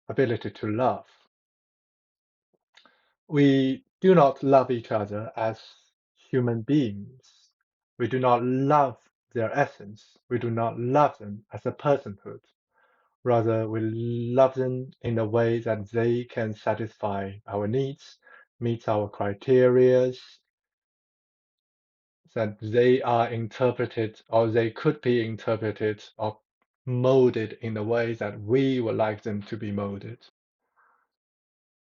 ability to love. We do not love each other as human beings. We do not love their essence. We do not love them as a personhood. Rather, we love them in a way that they can satisfy our needs, meet our criterias, that they are interpreted or they could be interpreted or molded in a way that we would like them to be molded.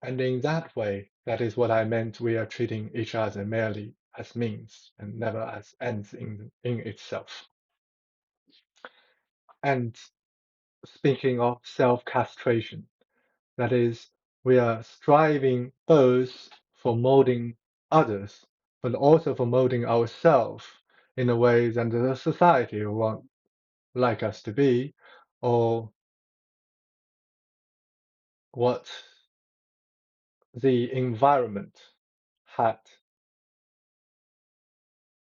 And in that way, that is what I meant we are treating each other merely as means and never as ends in itself. And speaking of self-castration, that is, we are striving both for molding others, but also for molding ourselves in a way that the society will like us to be, or what the environment had,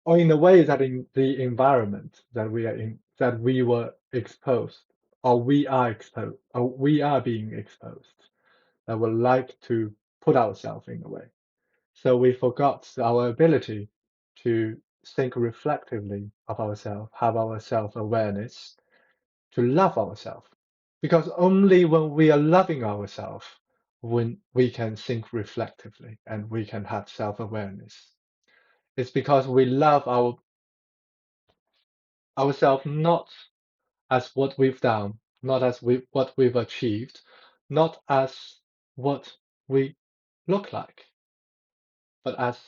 or in a way that in the environment that we are in, that we were exposed, or we are exposed, or we are being exposed, that would like to put ourselves in a way. So we forgot our ability to think reflectively of ourselves, have our self-awareness, to love ourselves. Because only when we are loving ourselves, when we can think reflectively and we can have self-awareness. It's because we love ourselves not as what we've done, not as what we've achieved, not as what we look like, but as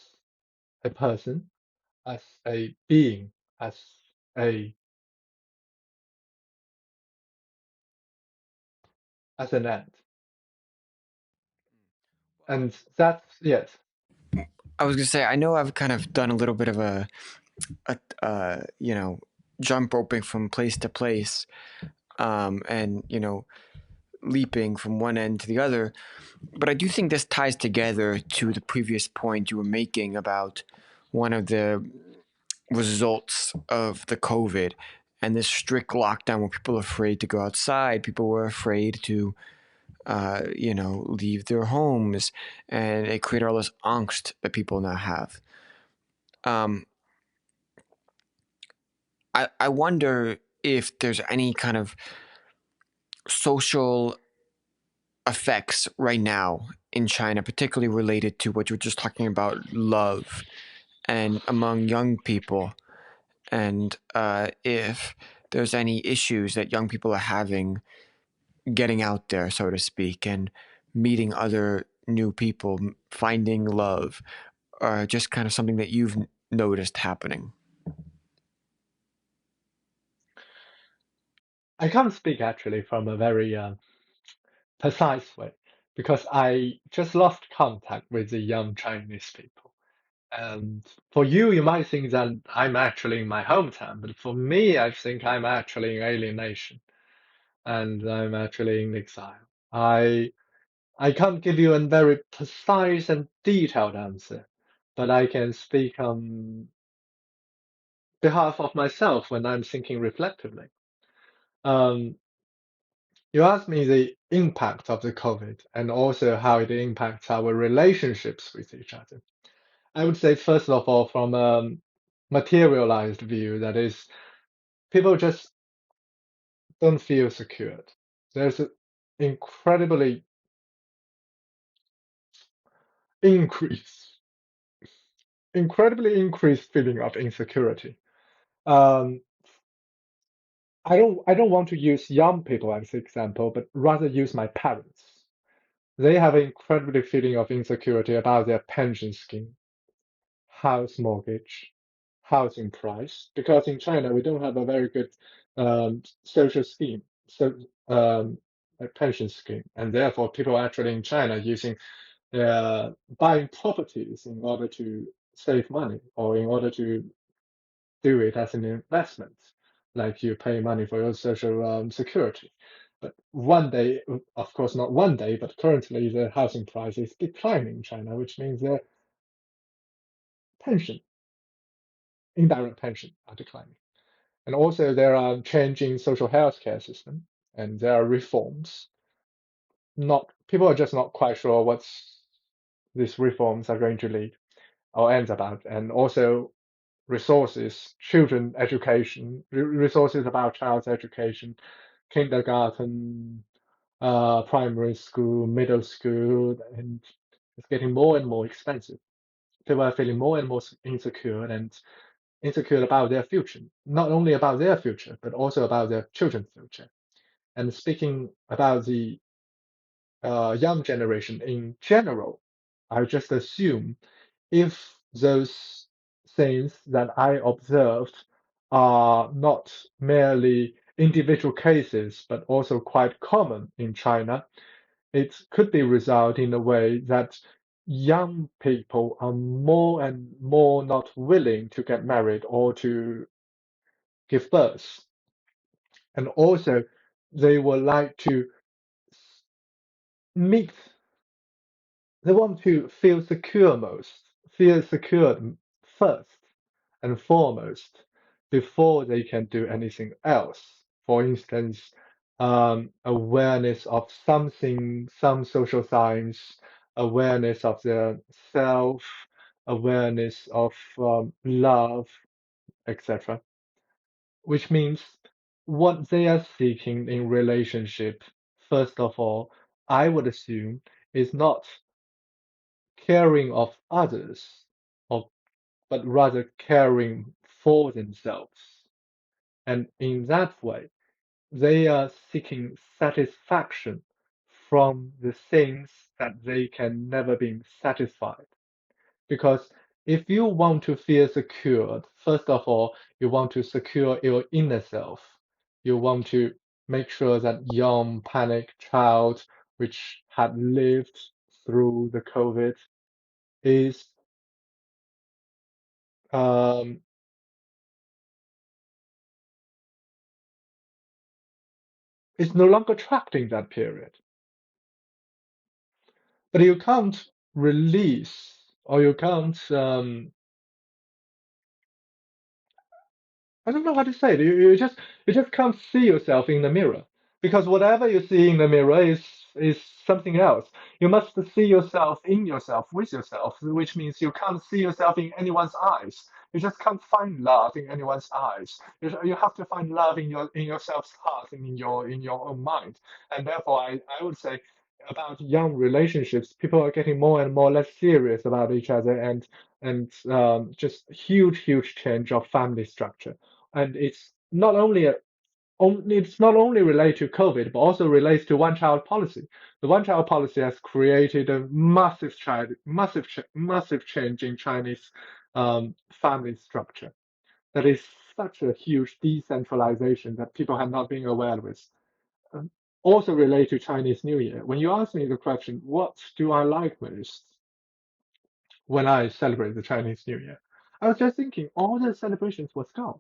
a person, as a being, as a as an end. And that's yes. I was gonna say, I know I've kind of done a little bit of a jump roping from place to place, and leaping from one end to the other. But I do think this ties together to the previous point you were making about one of the results of the COVID and this strict lockdown where people are afraid to go outside. People were afraid to, leave their homes, and it created all this angst that people now have. Um, I wonder if there's any kind of social effects right now in China, particularly related to what you were just talking about, love, and among young people, and if there's any issues that young people are having getting out there, so to speak, and meeting other new people, finding love, or just kind of something that you've noticed happening. I can't speak actually from a very precise way because I just lost contact with the young Chinese people. And for you, you might think that I'm actually in my hometown, but for me, I think I'm actually in alienation and I'm actually in exile. I can't give you a very precise and detailed answer, but I can speak on behalf of myself when I'm thinking reflectively. Um, you asked me the impact of the COVID and also how it impacts our relationships with each other. I would say, first of all, from a materialized view, that is, people just don't feel secured. There's an incredibly increase, incredibly increased feeling of insecurity. Um, I don't want to use young people as an example, but rather use my parents. They have an incredible feeling of insecurity about their pension scheme, house mortgage, housing price, because in China we don't have a very good social scheme, so a pension scheme, and therefore people actually in China using buying properties in order to save money or in order to do it as an investment, like you pay money for your social security. But one day, of course, not one day, but currently the housing price is declining in China, which means the pension, indirect pension, are declining. And also there are changing social health care system, and there are reforms. Not people are just not quite sure what's these reforms are going to lead or end about, and also resources, children education, resources about child's education, kindergarten, primary school, middle school, and it's getting more and more expensive. People are feeling more and more insecure and insecure about their future, not only about their future, but also about their children's future. And speaking about the young generation in general, I just assume if those things that I observed are not merely individual cases, but also quite common in China, it could be result in a way that young people are more and more not willing to get married or to give birth. And also, they would like to meet, they want to feel secure feel secured first and foremost before they can do anything else. For instance, awareness of something, some social science, awareness of their self, awareness of love, etc. Which means what they are seeking in relationship, first of all, I would assume, is not caring of others, or, but rather caring for themselves. And in that way, they are seeking satisfaction from the things that they can never be satisfied. Because if you want to feel secured, first of all, you want to secure your inner self. You want to make sure that young panic child, which had lived through the COVID, is um, is no longer trapped in that period. But you can't release or you can't I don't know how to say it. You just can't see yourself in the mirror because whatever you see in the mirror is something else. You must see yourself in yourself with yourself, which means you can't see yourself in anyone's eyes. You just can't find love in anyone's eyes. You have to find love in yourself's heart and in your own mind. And therefore, I would say about young relationships, people are getting more and more less serious about each other and just huge change of family structure and it's not only related to COVID, but also relates to one-child policy. The one-child policy has created a massive change in Chinese family structure. That is such a huge decentralization that people have not been aware with. Um, Also related to Chinese New Year. When you ask me the question, what do I like most? When I celebrate the Chinese New Year. I was just thinking all the celebrations was gone.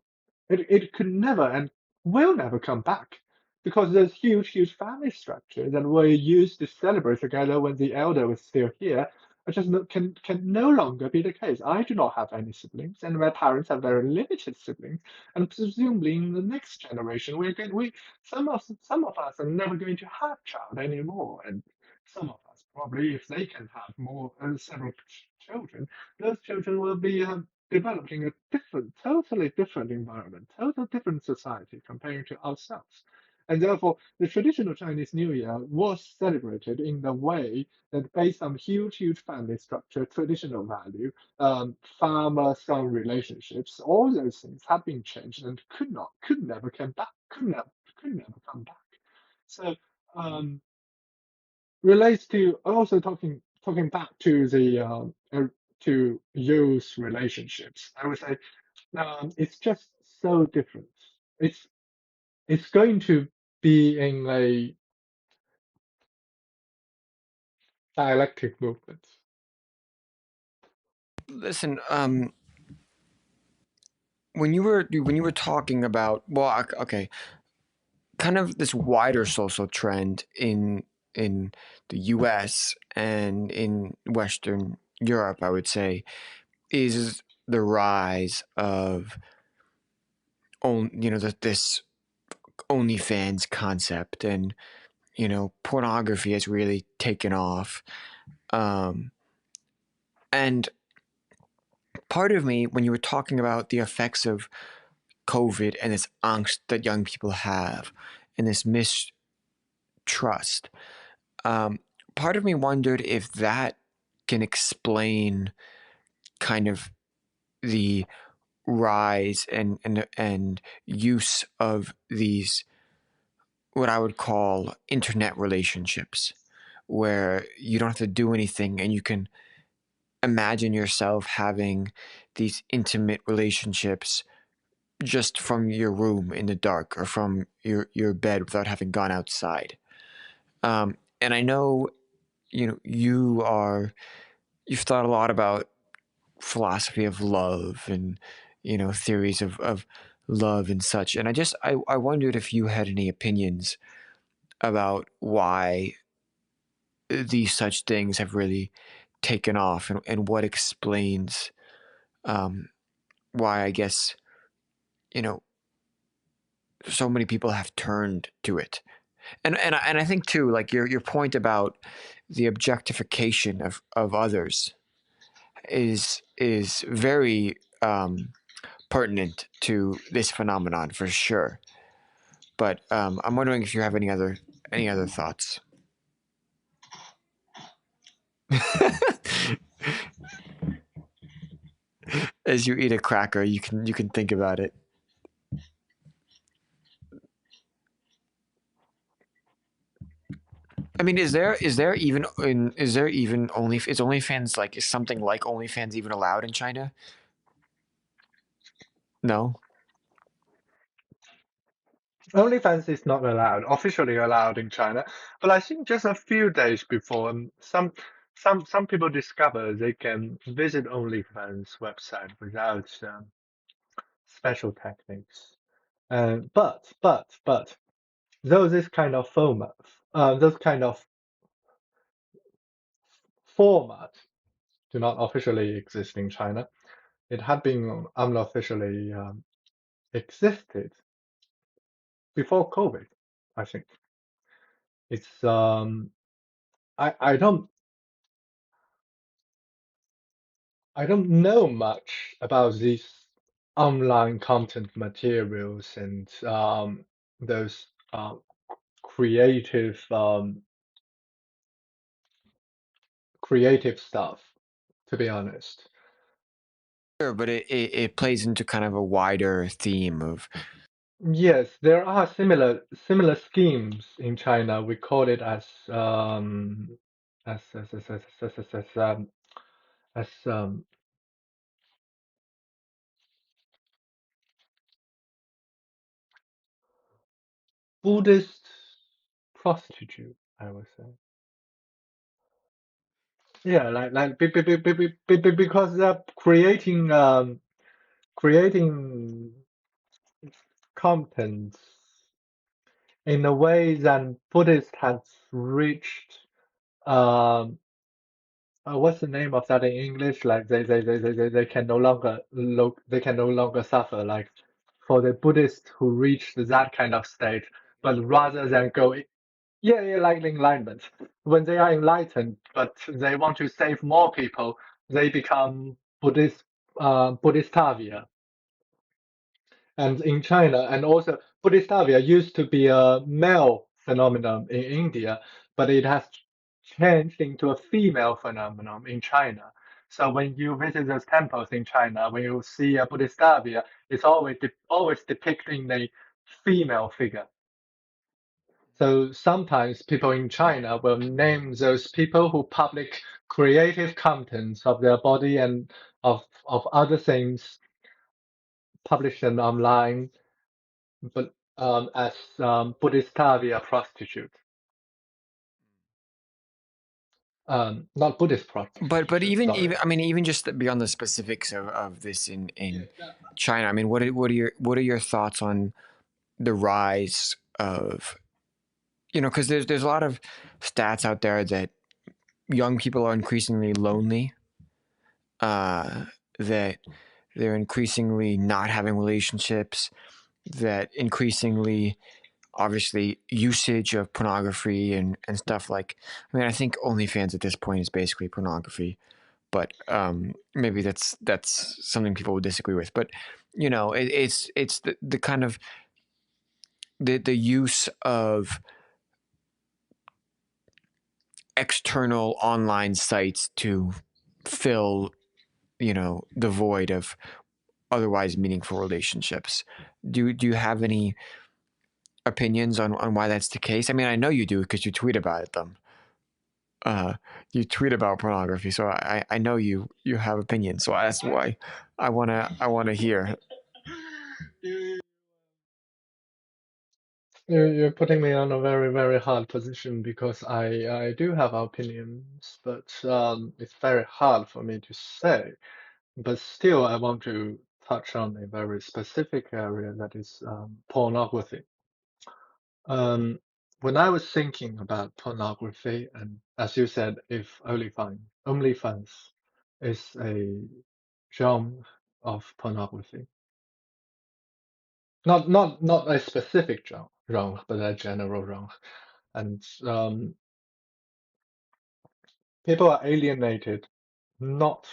It could never and will never come back because there's huge family structure that were used to celebrate together when the elder was still here. I just can no longer be the case. I do not have any siblings, and my parents have very limited siblings. And presumably in the next generation, some of us are never going to have child anymore, and some of us probably, if they can have more several children, those children will be developing a totally different environment, totally different society comparing to ourselves. And therefore, the traditional Chinese New Year was celebrated in the way that based on huge family structure, traditional value, farmer-son relationships, all those things had been changed and could never come back, could never come back. So, um, relates to also talking back to the to youth relationships. I would say it's just so different. It's it's going to be in a dialectic movement. Listen, when you were talking about, well, okay, kind of this wider social trend in the U.S. and in Western Europe, I would say, is the rise of this OnlyFans concept, and pornography has really taken off. Um, and part of me, when you were talking about the effects of COVID and this angst that young people have, and this mistrust, um, part of me wondered if that can explain kind of the rise and use of these, what I would call, internet relationships, where you don't have to do anything and you can imagine yourself having these intimate relationships just from your room in the dark, or from your bed without having gone outside. And I know, you've thought a lot about philosophy of love, and theories of love and such. And I wondered if you had any opinions about why these such things have really taken off, and what explains, um, why, I guess, you know so many people have turned to it. And I think too, like your point about the objectification of others is very, pertinent to this phenomenon for sure. But I'm wondering if you have any other thoughts. As you eat a cracker, you can think about it. I mean, is there even OnlyFans, like, is something like OnlyFans even allowed in China? No. OnlyFans is not allowed, officially allowed in China, but I think just a few days before, some people discover they can visit OnlyFans website without special techniques. But though this kind of format, those kind of format do not officially exist in China, it had been unofficially existed before COVID. I think it's I I don't know much about these online content materials and those creative creative stuff, to be honest. Sure, but it plays into kind of a wider theme of. Yes, there are similar schemes in China. We call it as as as as as, as, as, um, as Buddhist prostitute, I would say. Yeah, because they're creating content in a way that Buddhist has reached. Um, what's the name of that in English? Like they can no longer look, they can no longer suffer. Like for the Buddhists who reached that kind of state, but rather than go, yeah, yeah, like enlightenment. When they are enlightened, but they want to save more people, they become Buddhistavia. And in China, and also Buddhistavia used to be a male phenomenon in India, but it has changed into a female phenomenon in China. So when you visit those temples in China, when you see a Buddhistavia, it's always depicting a female figure. So sometimes people in China will name those people who public creative contents of their body and of other things, publish them online, but as Buddhistavia prostitute, not Buddhist But prostitute, even sorry. even I mean even just beyond the specifics of this in China, I mean what are your thoughts on the rise of, because there's a lot of stats out there that young people are increasingly lonely, uh, that they're increasingly not having relationships, that increasingly obviously usage of pornography and stuff like, I mean, I think OnlyFans at this point is basically pornography, but maybe that's something people would disagree with. But it's the kind of the use of external online sites to fill the void of otherwise meaningful relationships. Do you have any opinions on why that's the case? I mean, I know you do because you tweet about it. Uh, you tweet about pornography, so I know you have opinions. So that's why I wanna hear. You're putting me on a very, very hard position because I do have opinions, but it's very hard for me to say. But still, I want to touch on a very specific area that is pornography. Um, when I was thinking about pornography, and as you said, if OnlyFans is a genre of pornography, not a specific genre, but a general genre, and people are alienated not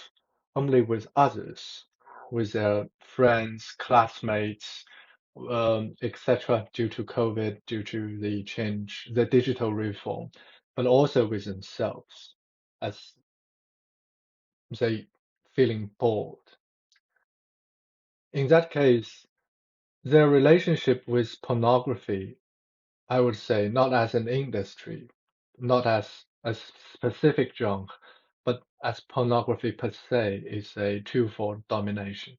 only with others, with their friends, classmates, etc., due to COVID, due to the change, the digital reform, but also with themselves as they feeling bored. In that case, their relationship with pornography, I would say, not as an industry, not as a specific genre, but as pornography per se, is a twofold domination.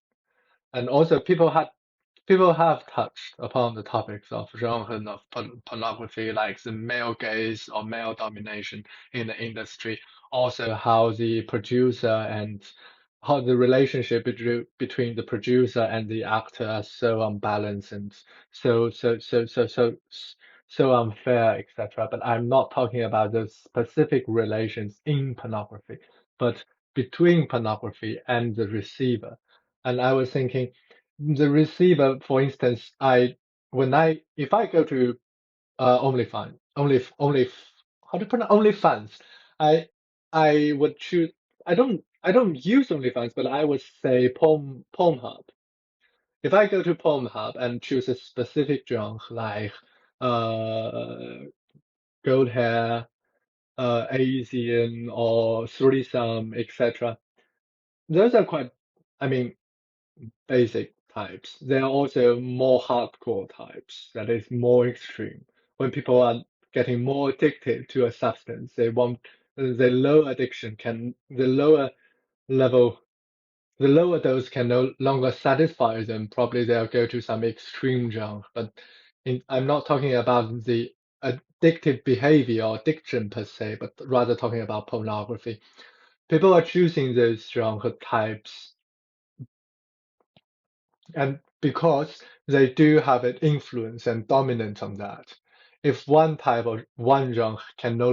And also, people have touched upon the topics of genre and of pornography, like the male gaze or male domination in the industry. Also, how the producer and how the relationship between the producer and the actor are so unbalanced and so unfair, etc. But I'm not talking about those specific relations in pornography, but between pornography and the receiver. And I was thinking the receiver, for instance, if I go to OnlyFans, how to pronounce OnlyFans, I I would choose. I don't use OnlyFans, but I would say Pornhub. If I go to Pornhub and choose a specific genre like uh gold hair, Asian or threesome, etc., those are quite. I mean, basic types. There are also more hardcore types that is more extreme. When people are getting more addicted to a substance, they want the low addiction can the lower level the lower dose can no longer satisfy them. Probably they'll go to some extreme genre. But I'm not talking about the addictive behavior or addiction per se, but rather talking about pornography. People are choosing those genre types and because they do have an influence and dominance on that. If one genre can no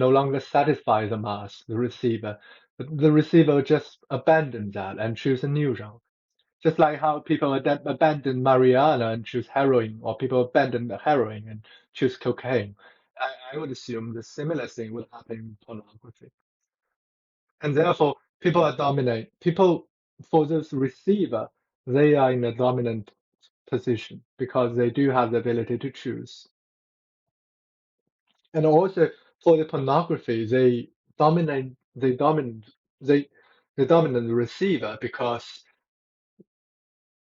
longer satisfy the mass, the receiver will just abandon that and choose a new genre. Just like how people abandon marijuana and choose heroin, or people abandon the heroin and choose cocaine. I would assume the similar thing would happen in pornography. And therefore people are dominate people for this receiver, they are in a dominant position because they do have the ability to choose. And also for the pornography, they they dominate the receiver because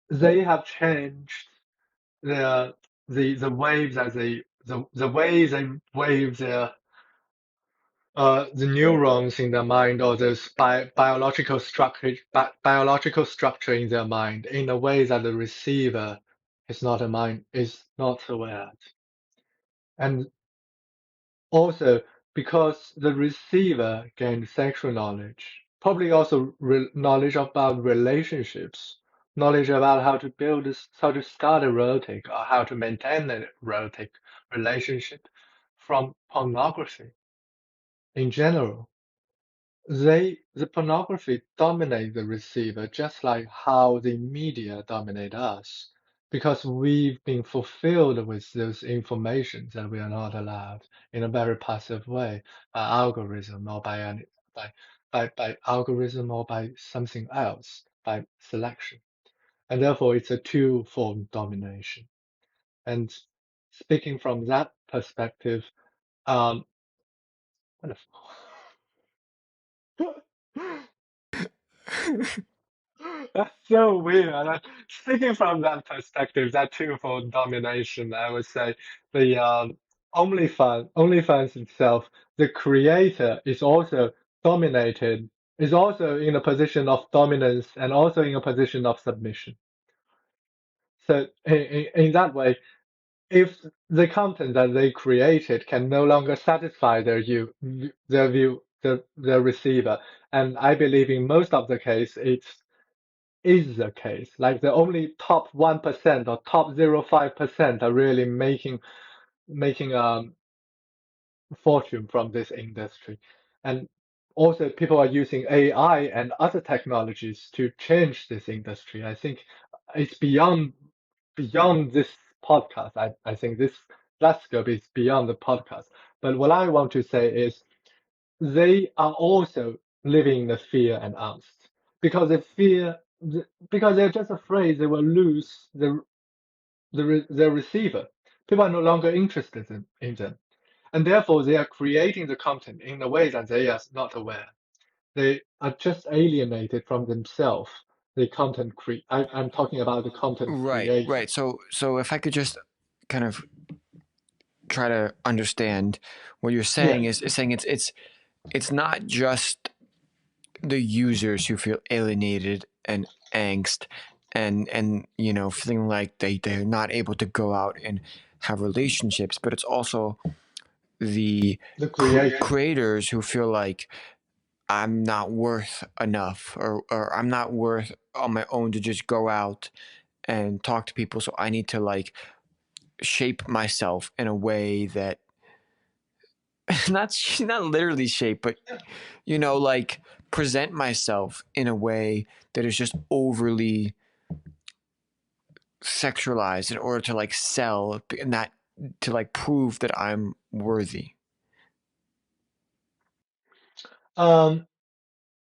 they have changed their the waves that the way they wave their the neurons in their mind or those biological structure in their mind in a way that the receiver is not aware. And also because the receiver gained sexual knowledge, probably also knowledge about relationships, knowledge about how to start a erotic or how to maintain an erotic relationship from pornography in general. The pornography dominate the receiver just like how the media dominate us, because we've been fulfilled with those informations that we are not allowed in a very passive way by algorithm or by algorithm or by something else, by selection. And therefore it's a two-fold domination. And speaking from that perspective, um, what the That's so weird. Speaking from that perspective, that twofold domination, I would say the OnlyFans itself, the creator is also dominated, is also in a position of dominance and also in a position of submission. So in that way, if the content that they created can no longer satisfy their receiver, and I believe in most of the case, it's is the case. Like the only top 1% or top 0.5% are really making fortune from this industry. And also people are using AI and other technologies to change this industry. I think it's beyond this podcast. I think that scope is beyond the podcast. But what I want to say is they are also living in the fear and angst because they fear because they're just afraid they will lose their receiver. People are no longer interested in them, and therefore they are creating the content in a way that they are not aware. They are just alienated from themselves. The I'm talking about the content Right, creator. right. So if I could just kind of try to understand what you're saying Yes, is saying it's not just the users who feel alienated and angst and feeling like they're not able to go out and have relationships, but it's also the the creator. creators who feel like I'm not worth enough, or I'm not worth on my own to just go out and talk to people, so I need to like shape myself in a way that not literally shape, but like present myself in a way that is just overly sexualized in order to like sell and not to like prove that I'm worthy. Um,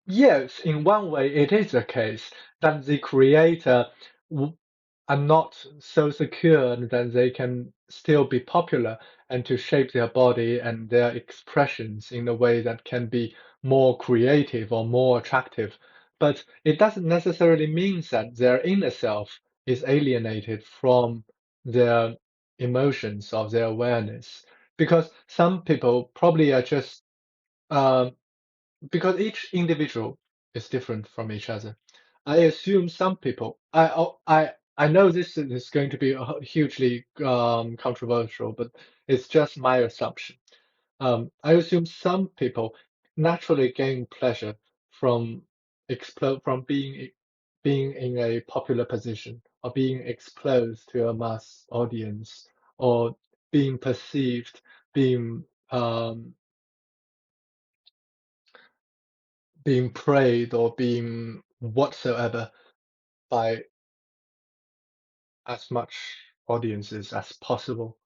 Yes, in one way, it is the case that the creator w- are not so secure that they can still be popular and to shape their body and their expressions in a way that can be more creative or more attractive. But it doesn't necessarily mean that their inner self is alienated from their emotions or their awareness. Because some people probably are just um, because each individual is different from each other. I assume some people, I know this is going to be hugely controversial, but it's just my assumption. I assume some people naturally gain pleasure from from being in a popular position or being exposed to a mass audience or being perceived, being being prayed or being whatsoever by as much audiences as possible.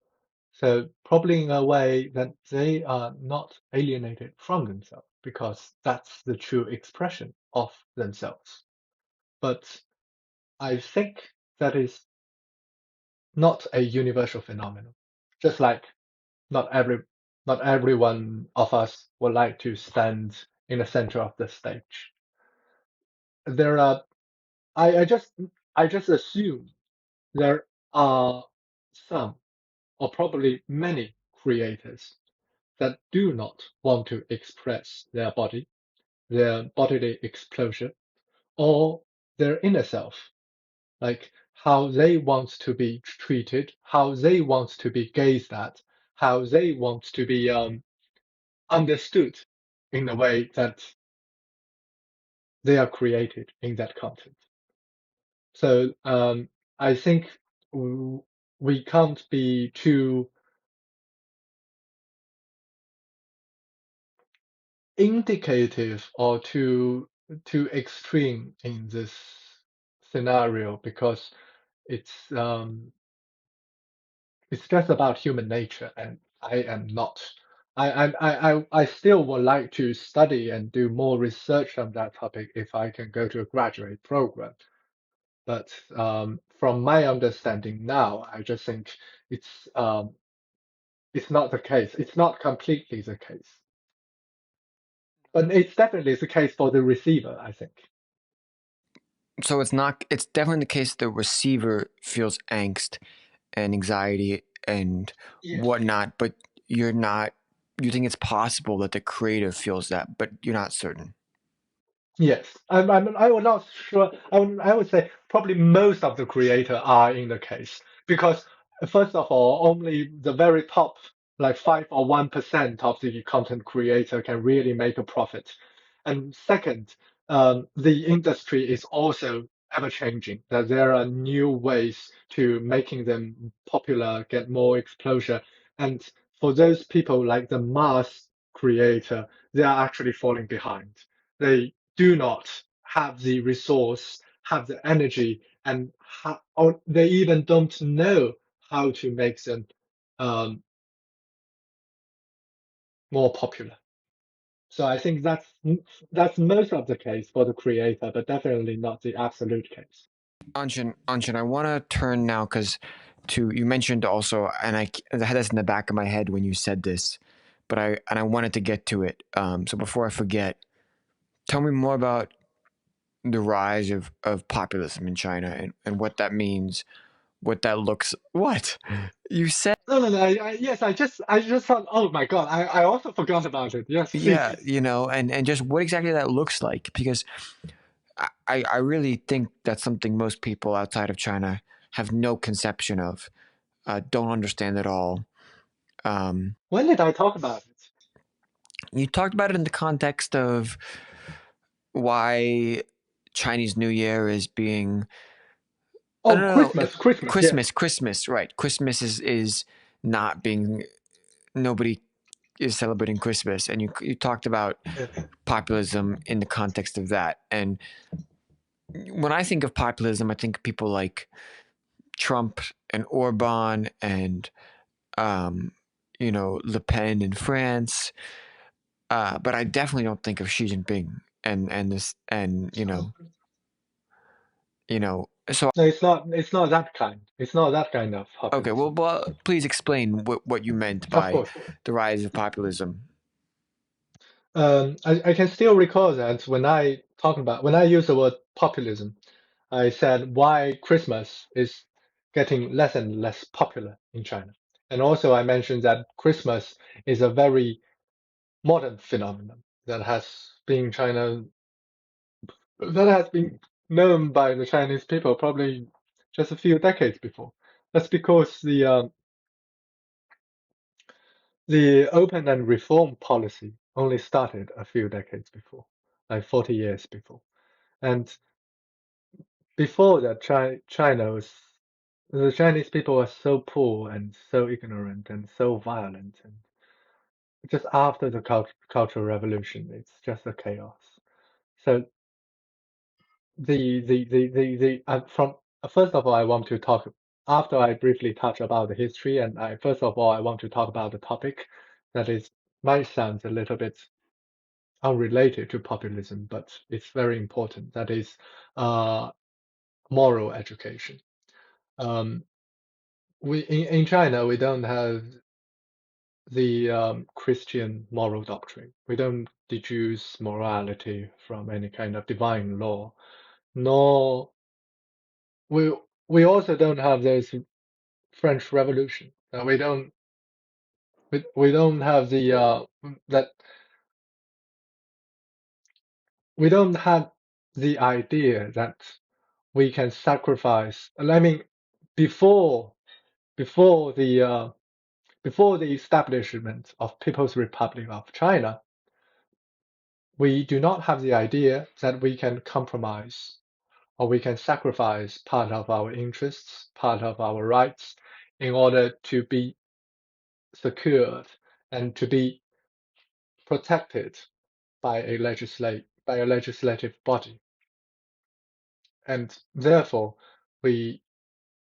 So probably in a way that they are not alienated from themselves because that's the true expression of themselves. But I think that is not a universal phenomenon. Just like not every not everyone of us would like to stand in the center of the stage. There are I, I just I just assume there are some, or probably many creators that do not want to express their bodily exposure, or their inner self, like how they want to be treated, how they want to be gazed at, how they want to be understood in the way that they are created in that content. So I think we can't be too indicative or too extreme in this scenario, because it's um, it's just about human nature, and I am not. I still would like to study and do more research on that topic if I can go to a graduate program. But from my understanding now, I just think it's not the case. It's not completely the case, but it's definitely the case for the receiver, I think. So it's not. It's definitely the case the receiver feels angst and anxiety and Yes. whatnot, but you're not. You think it's possible that the creator feels that, but you're not certain. Yes, I would not sure. I would say probably most of the creator are in the case, because first of all, only the very top, like 5 or 1% of the content creator can really make a profit. And second, the industry is also ever changing. That there are new ways to making them popular, get more exposure. And for those people like the mass creator, they are actually falling behind. They do not have the resource, have the energy, and or they even don't know how to make them um, more popular. So I think that's most of the case for the creator, but definitely not the absolute case. Anshan, I want to turn now because to you mentioned also, and I had this in the back of my head when you said this, but I wanted to get to it. So before I forget, tell me more about the rise of populism in China and what that means, what that looks. What you said? No, no, no. Yes, I just thought, oh my God, I also forgot about it. Yes, Yeah, please. and just what exactly that looks like because I really think that's something most people outside of China have no conception of, don't understand at all. Um, When did I talk about it? you talked about it in the context of why Chinese New Year is being Oh, no, Christmas. Yes. Christmas, right? Christmas is not being nobody is celebrating Christmas, and you talked about Yes. populism in the context of that. And when I think of populism, I think of people like Trump and Orban and um, Le Pen in France. But I definitely don't think of Xi Jinping and this and so No, it's not. It's not that kind. It's not that kind of okay. populism. Please explain what you meant Of by course. the rise of populism. I can still recall that when I use the word populism, I said why Christmas is getting less and less popular in China. And also I mentioned that Christmas is a very modern phenomenon that has been known by the Chinese people probably just a few decades before. That's because the open and reform policy only started a few decades before, like 40 years before. And before that, the Chinese people were so poor and so ignorant and so violent. And just after the Cultural Revolution, it's just a chaos. So from first of all, I want to talk after I briefly touch about the history, and first of all, I want to talk about the topic that is might sound a little bit unrelated to populism, but it's very important. That is moral education. Um, in China, we don't have the Christian moral doctrine. We don't deduce morality from any kind of divine law, nor we we also don't have this French Revolution. We don't we don't have the that we don't have the idea that we can sacrifice. I mean, before before the uh, before the establishment of People's Republic of China, we do not have the idea that we can compromise or we can sacrifice part of our interests, part of our rights in order to be secured and to be protected by a legislative body. And therefore, we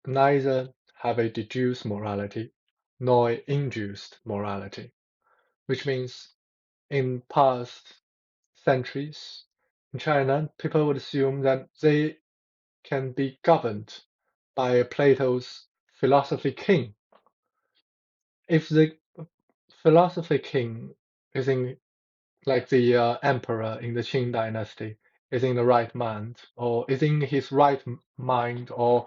neither have a deduced morality nor a induced morality, which means in past centuries in China, people would assume that they can be governed by Plato's philosophy king. If the philosophy king is in, like the emperor in the Qing dynasty, is in the right mind, or is in his right mind, or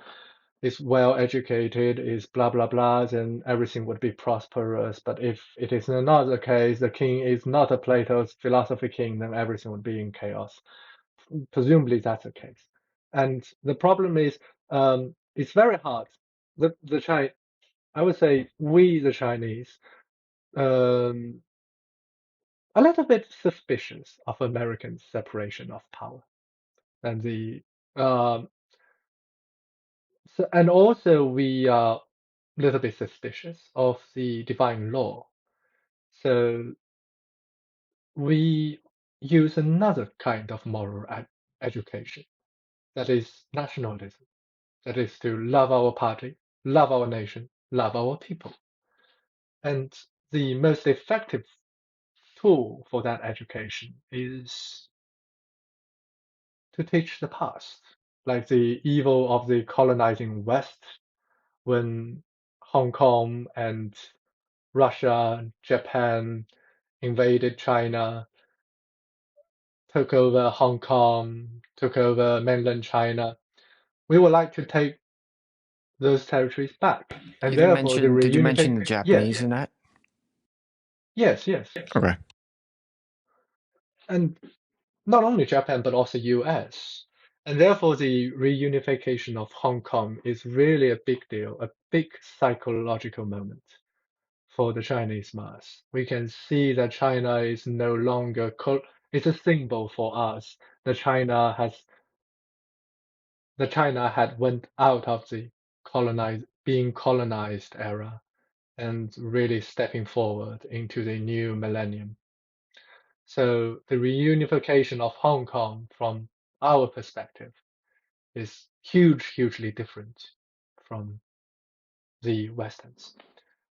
is well educated, is blah blah blah, then everything would be prosperous. But if it is another case, the king is not a Plato's philosophy king, then everything would be in chaos. Presumably that's the case. And the problem is, it's very hard. The China, I would say, we the Chinese, um, a little bit suspicious of American separation of power and the um, and also we are a little bit suspicious of the divine law. So we use another kind of moral education, that is nationalism. That is to love our party, love our nation, love our people. And the most effective tool for that education is to teach the past, like the evil of the colonizing West when Hong Kong and Russia, Japan invaded China, took over Hong Kong, took over mainland China. We would like to take those territories back, You and even therefore the mentioned, did you mention reunification. the Yes, Japanese in that? yes, yes, Okay. and not only Japan but also US. And therefore the reunification of Hong Kong is really a big deal, a big psychological moment for the Chinese mass. We can see that China is no longer it's a symbol for us that China had went out of the being colonized era and really stepping forward into the new millennium. So the reunification of Hong Kong from our perspective is hugely different from the Westerns.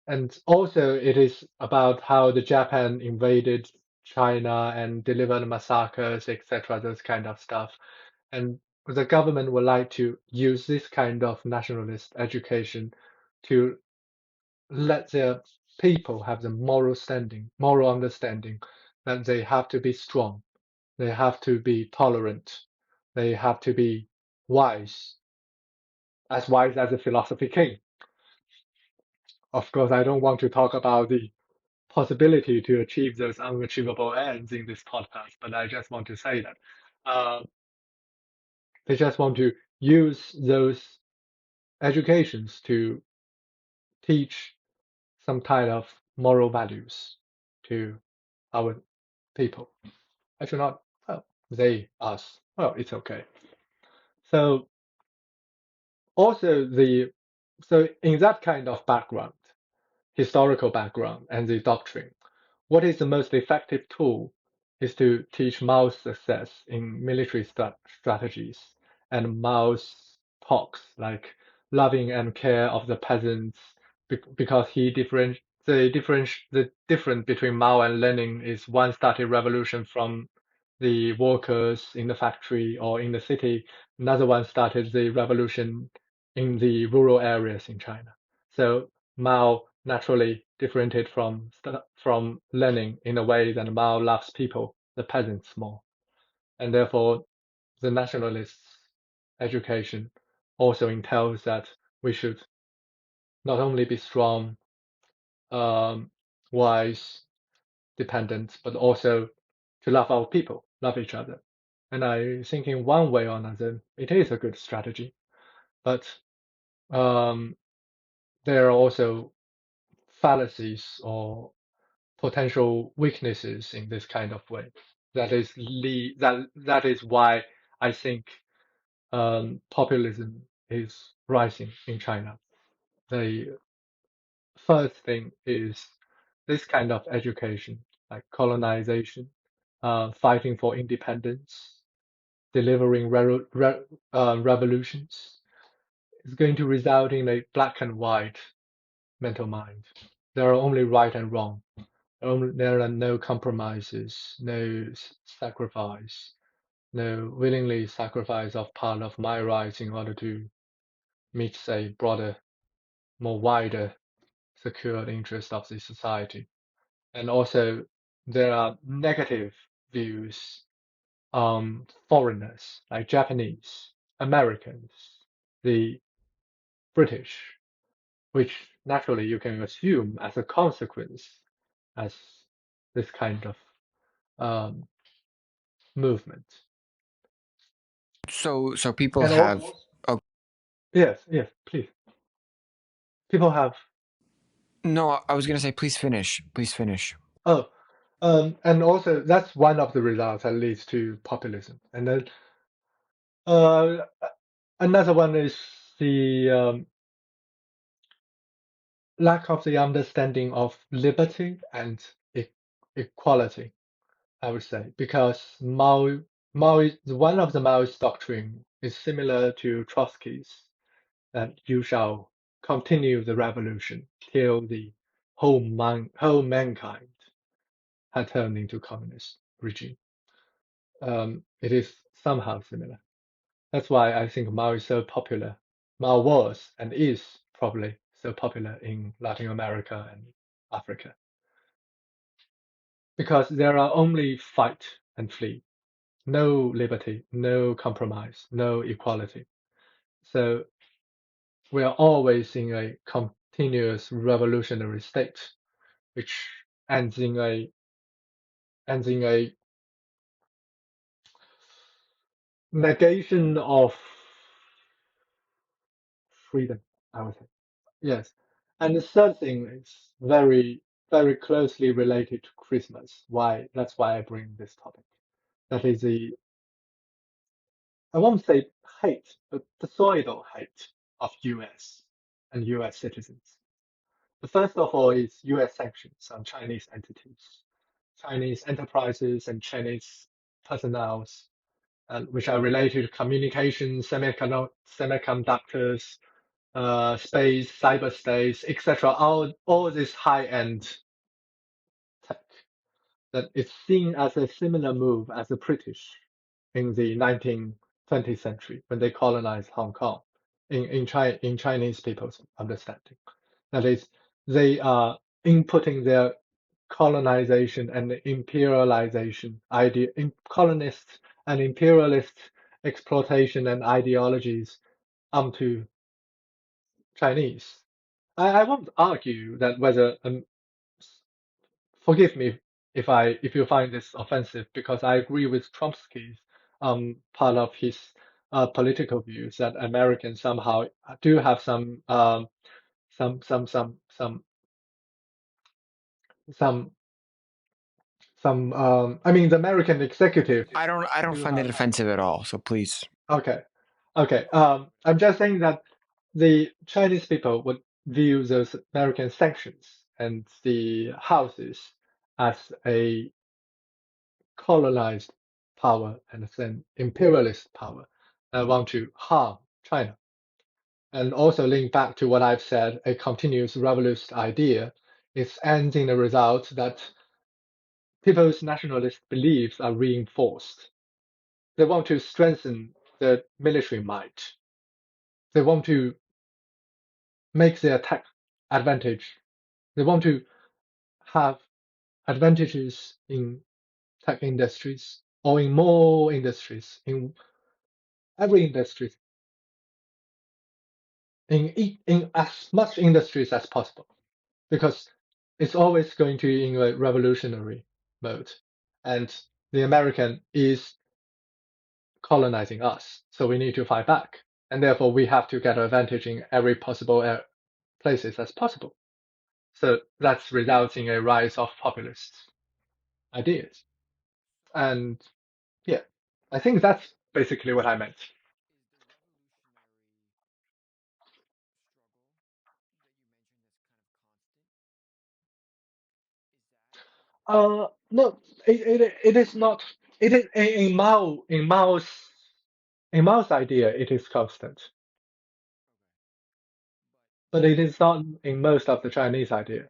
And also it is about how the Japan invaded China and delivered massacres, etc., those kind of stuff. And the government would like to use this kind of nationalist education to let their people have the moral standing, moral understanding that they have to be strong, they have to be tolerant, they have to be wise, as wise as a philosophy king. Of course, I don't want to talk about the possibility to achieve those unachievable ends in this podcast, but I just want to say that uh, they just want to use those educations to teach some kind of moral values to our people. I should not, well, they, us, well, it's okay. So also so in that kind of background, historical background and the doctrine, what is the most effective tool is to teach Mao's success in military strategies and Mao's talks like loving and care of the peasants because the difference between Mao and Lenin is one started revolution from the workers in the factory or in the city, another one started the revolution in the rural areas in China. So Mao naturally differentiated from Lenin in a way that Mao loves people, the peasants more, and therefore the nationalist education also entails that we should not only be strong um, wise, dependent, but also to love our people, love each other. And I think in one way or another, it is a good strategy. But um, there are also fallacies or potential weaknesses in this kind of way. That is why I think populism is rising in China. The first thing is this kind of education, like colonization, fighting for independence, delivering revolutions, is going to result in a black and white mental mind. There are only right and wrong. There are no compromises, no sacrifice, no willingly sacrifice of part of my rights in order to meet, say, broader, more wider, secure interest of the society. And also, there are negative views on foreigners like Japanese, Americans, the British, which naturally you can assume as a consequence as this kind of um, movement. So people And have. also, Oh yes, yes, please. People have, no, I was gonna say, please finish. Please finish. oh, and also that's one of the results that leads to populism. And then uh, another one is the lack of the understanding of liberty and equality, I would say, because one of the Maoist doctrine is similar to Trotsky's, that you shall continue the revolution till the whole mankind had turned into communist regime. It is somehow similar. That's why I think Mao is so popular. Mao was and is probably so popular in Latin America and Africa because there are only fight and flee, no liberty, no compromise, no equality. So we are always in a continuous revolutionary state, which ends in a negation of freedom, I would say. Yes. And the third thing is very closely related to Christmas. Why? That's why I bring this topic. That is I won't say hate, but societal hate of US and US citizens. The first of all is US sanctions on Chinese entities, Chinese enterprises and Chinese personnels, which are related to communications, semiconductors, space, cyberspace, etc. All this high-end tech that is seen as a similar move as the British in the 19th, 20th century when they colonized Hong Kong in Chinese people's understanding. That is, they are inputting their colonization and imperialization idea, colonist and imperialist exploitation and ideologies onto Chinese. I won't argue that whether forgive me if you find this offensive because I agree with Chomsky's part of his political views that Americans somehow do have some some some some some I mean the American executive I don't do find it have offensive at all. So please. okay I'm just saying that the Chinese people would view those American sanctions and the houses as a colonized power and then imperialist power that want to harm China. And also link back to what I've said, a continuous revolutionist idea is ends in the result that people's nationalist beliefs are reinforced. They want to strengthen the military might. They want to make their tech advantage. They want to have advantages in tech industries or in more industries, in every industry, in as much industries as possible. Because it's always going to be in a revolutionary mode, and the American is colonizing us, so we need to fight back, and therefore we have to get advantage in every possible places as possible. So that's results in a rise of populist ideas, and yeah, I think that's basically what I meant. No, it is not. It is in Mao's idea. It is constant, but it is not in most of the Chinese idea.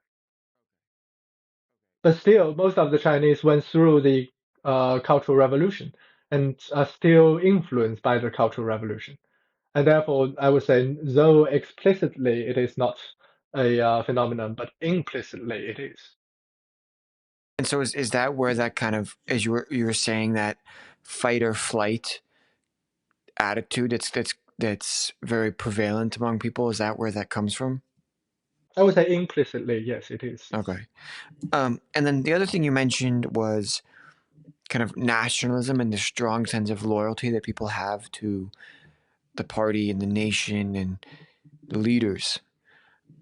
But still, most of the Chinese went through the Cultural Revolution and are still influenced by the Cultural Revolution. And therefore, I would say, though explicitly it is not a phenomenon, but implicitly it is. And so is that where that kind of, as you were saying, that fight or flight attitude that's very prevalent among people, is that where that comes from? I would say implicitly, yes, it is. Okay. And then the other thing you mentioned was kind of nationalism and the strong sense of loyalty that people have to the party and the nation and the leaders.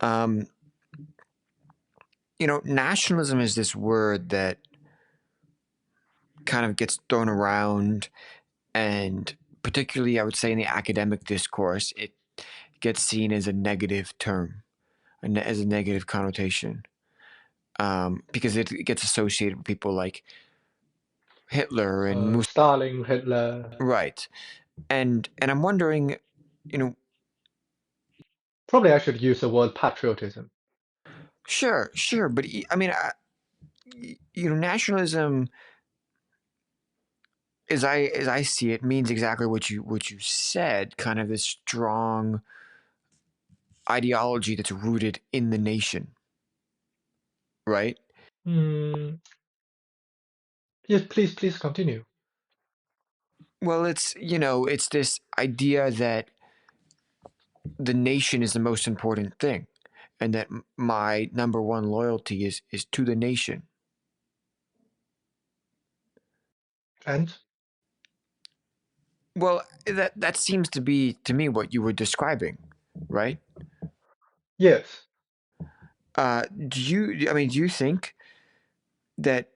Um, nationalism is this word that kind of gets thrown around, and particularly, I would say, in the academic discourse, it gets seen as a negative term, as a negative connotation, because it gets associated with people like Hitler and Stalin, Hitler. right. And I'm wondering, you know, Probably I should use the word patriotism. sure, but I mean, nationalism, as I see it, means exactly what you said. Kind of this strong ideology that's rooted in the nation, right? Hmm. Yes, please continue. Well, it's this idea that the nation is the most important thing, and that my number one loyalty is to the nation. And Well, that seems to be to me what you were describing, right? yes, Do you think that,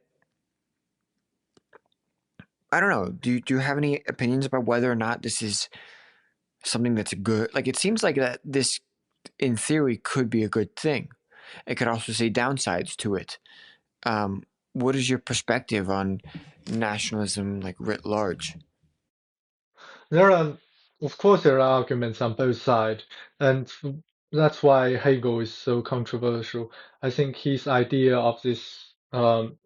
I don't know, do you have any opinions about whether or not this is something that's good? Like, it seems like that this, in theory, could be a good thing. It could also say downsides to it. What is your perspective on nationalism, like, writ large? there are, of course, there are arguments on both sides, and that's why Hegel is so controversial. I think his idea of this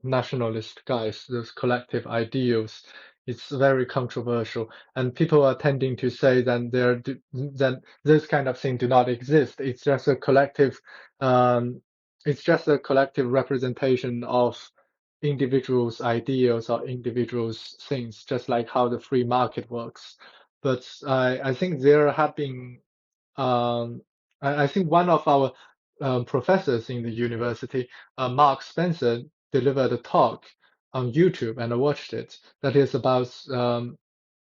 nationalist guys, those collective ideals, it's very controversial, and people are tending to say that this kind of thing do not exist. Um, it's just a collective representation of individuals' ideals or individuals' things, just like how the free market works. But I think there have been, um, I think one of our professors in the university, Mark Spencer, delivered a talk on YouTube, and I watched it. That is about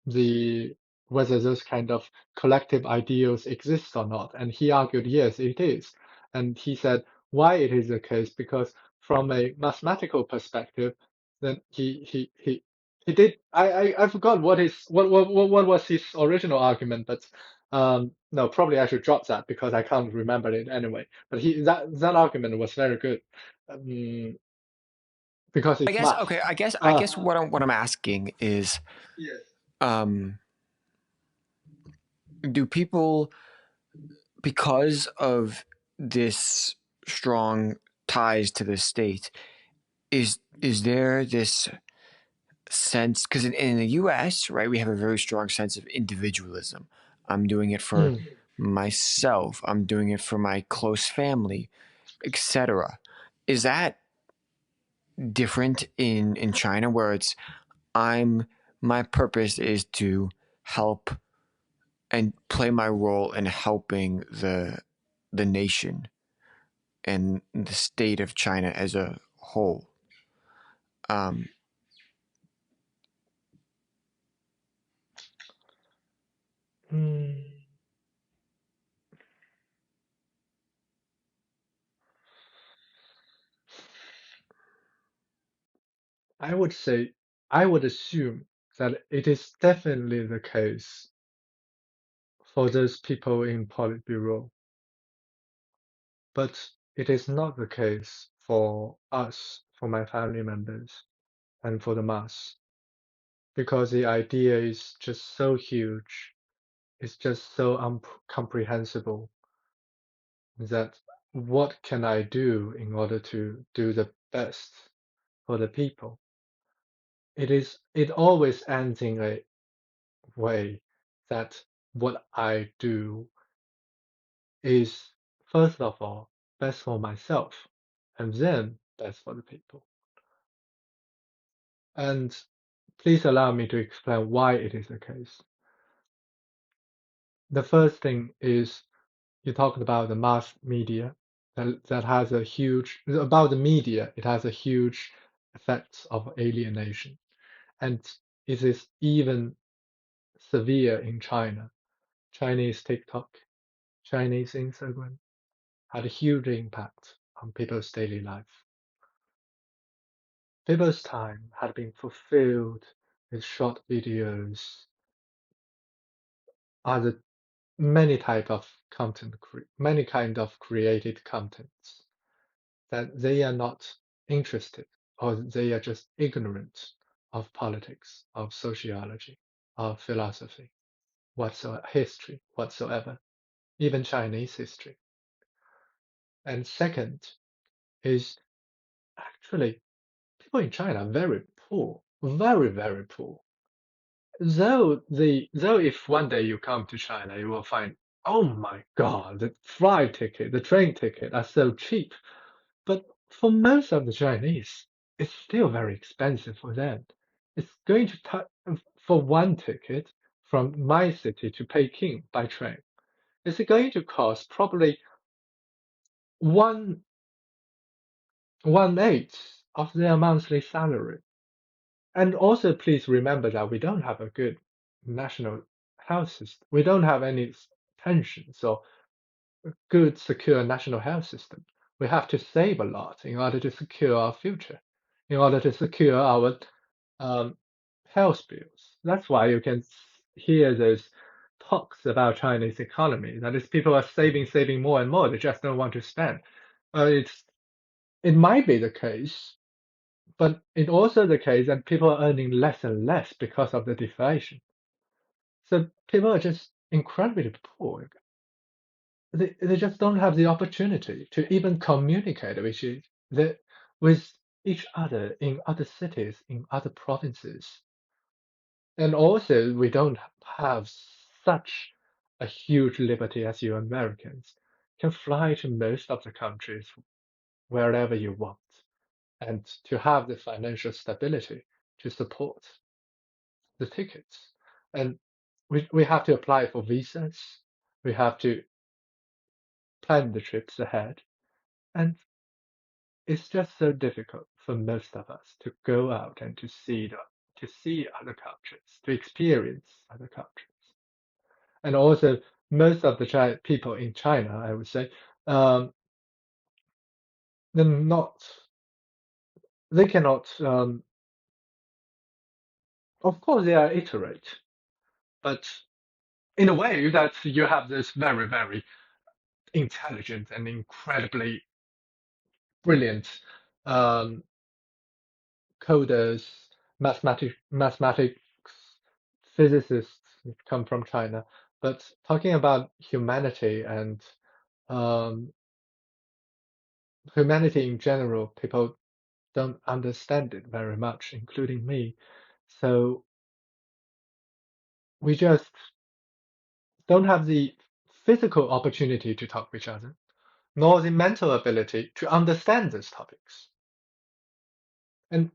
the whether those kind of collective ideals exist or not. And he argued, yes, it is. And he said why it is the case, because from a mathematical perspective, then he did. I forgot what was his original argument, but no, probably I should drop that because I can't remember it anyway. But that argument was very good, um, because I it's guess math. okay. I guess Uh, what I'm asking is, yes. um, do people, because of this strong ties to the state, is there this sense, because in the US, right, we have a very strong sense of individualism. I'm doing it for Mm. myself, I'm doing it for my close family, etc. Is that different in China, where it's I'm my purpose is to help and play my role in helping the nation? and the state of China as a whole. Um, Hmm, I would say, I would assume that it is definitely the case for those people in Politburo, but it is not the case for us, for my family members, and for the mass, because the idea is just so huge, it's just so incomprehensible that what can I do in order to do the best for the people? It always ends in a way that what I do is first of all best for myself and then best for the people. And please allow me to explain why it is the case. The first thing is you talked about the mass media that has a huge about the media, it has a huge effect of alienation. And it is even severe in China. Chinese TikTok, Chinese Instagram had a huge impact on people's daily life. People's time had been fulfilled with short videos, other many type of many kind of created contents that they are not interested or they are just ignorant of politics, of sociology, of philosophy, whatsoever, history whatsoever, even Chinese history. And second is actually people in China are very poor, very, very poor. Though if one day you come to China, you will find, oh my God, the flight ticket, the train ticket are so cheap. But for most of the Chinese, it's still very expensive for them. It's going to for one ticket from my city to Peking by train. It's going to cost probably one one eighth of their monthly salary. And also, please remember that we don't have a good national health system. We don't have any pensions or good, secure national health system. We have to save a lot in order to secure our future, in order to secure our um, health bills. That's why you can hear those talks about Chinese economy. That is, people are saving more and more. They just don't want to spend. It might be the case, but it's also the case that people are earning less and less because of the deflation. So people are just incredibly poor. They just don't have the opportunity to even communicate with each other in other cities, in other provinces. And also, we don't have such a huge liberty as you Americans. You can fly to most of the countries wherever you want, and to have the financial stability to support the tickets. And we have to apply for visas. We have to plan the trips ahead. And it's just so difficult for most of us to go out and to see other cultures, to experience other cultures. And also, most of the people in China, I would say, um, they're not, they cannot, of course, they are iterate, but in a way that you have this very, very intelligent and incredibly brilliant um, coders, mathematics, physicists come from China. But talking about humanity and um, humanity in general, people don't understand it very much, including me. So we just don't have the physical opportunity to talk to each other, nor the mental ability to understand these topics. And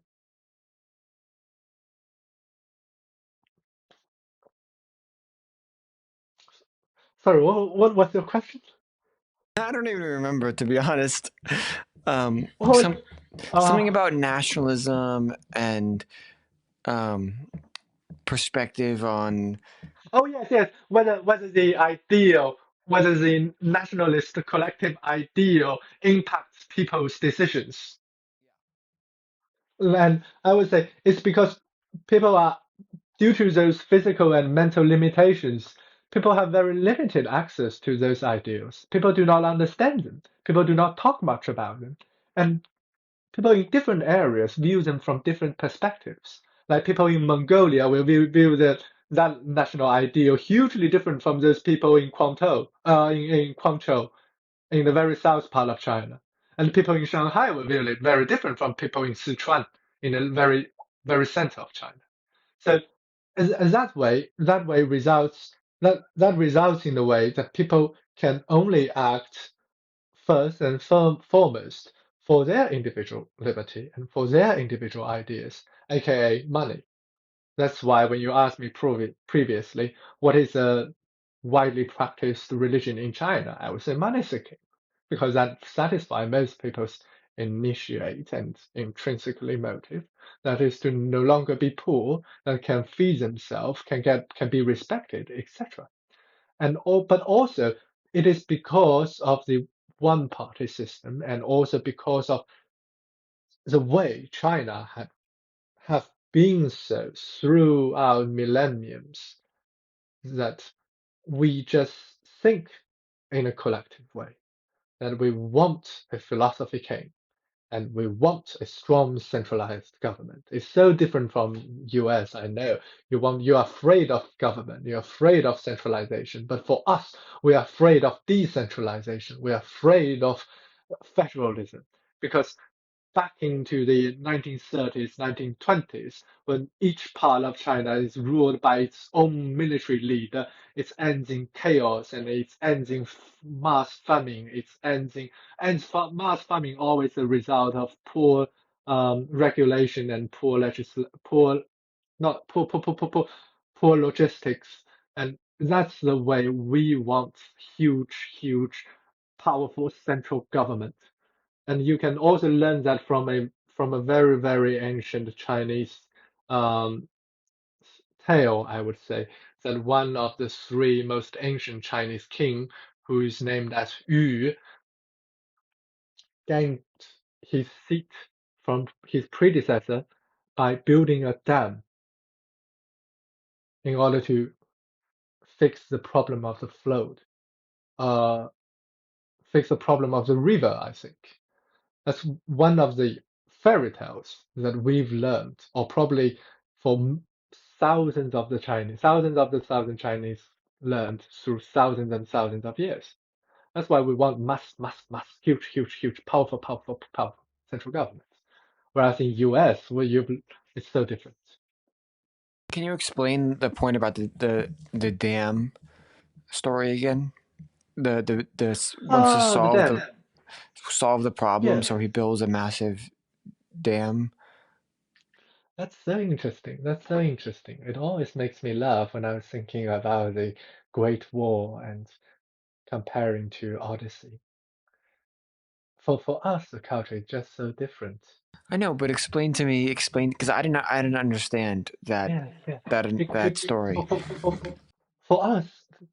sorry, what was your question? I don't even remember, to be honest. Um, Well, some uh, something about nationalism and um, perspective on. oh yes, yes. Whether the ideal, whether the nationalist collective ideal impacts people's decisions. And I would say it's because people are, due to those physical and mental limitations, people have very limited access to those ideals. People do not understand them. People do not talk much about them. And people in different areas view them from different perspectives. Like people in Mongolia will view that national ideal hugely different from those people in in Guangzhou, in the very south part of China. And people in Shanghai will view it very different from people in Sichuan, in the very center of China. So as that way results that results in the way that people can only act first and foremost for their individual liberty and for their individual ideas, aka money. That's why when you asked me previously what is a widely practiced religion in China, I would say money seeking, because that satisfies most people's initiate and intrinsically motive. That is to no longer be poor, that can feed themselves, can be respected, etc. But also it is because of the one party system and also because of the way China have been so throughout millenniums that we just think in a collective way, that we want a philosophy king and we want a strong centralized government. It's so different from US, I know. You're afraid of government, you're afraid of centralization. But for us, we are afraid of decentralization. We're afraid of federalism because back into the 1930s, 1920s, when each part of China is ruled by its own military leader, it ends in chaos and it ends in mass famine. Mass famine always the result of poor regulation and poor not poor, poor logistics. And that's the way we want huge, powerful central government. And you can also learn that from a very ancient Chinese um, tale, I would say, that one of the three most ancient Chinese king, who is named as Yu, gained his seat from his predecessor by building a dam in order to fix the problem of the flood, uh, fix the problem of the river, I think. That's one of the fairy tales that we've learned, or probably for thousands of the thousand Chinese learned through thousands and thousands of years. That's why we want huge, powerful central governments. Whereas in US, it's so different. Can you explain the point about the dam story again? The wants to Ah, the dam. solve the problem, Yes, so he builds a massive dam. that's so interesting. That's so interesting. It always makes me laugh when I was thinking about the Great War and comparing to Odyssey. For us, the culture is just so different. I know, but explain because I didn't understand Yes, yes. that story. For us,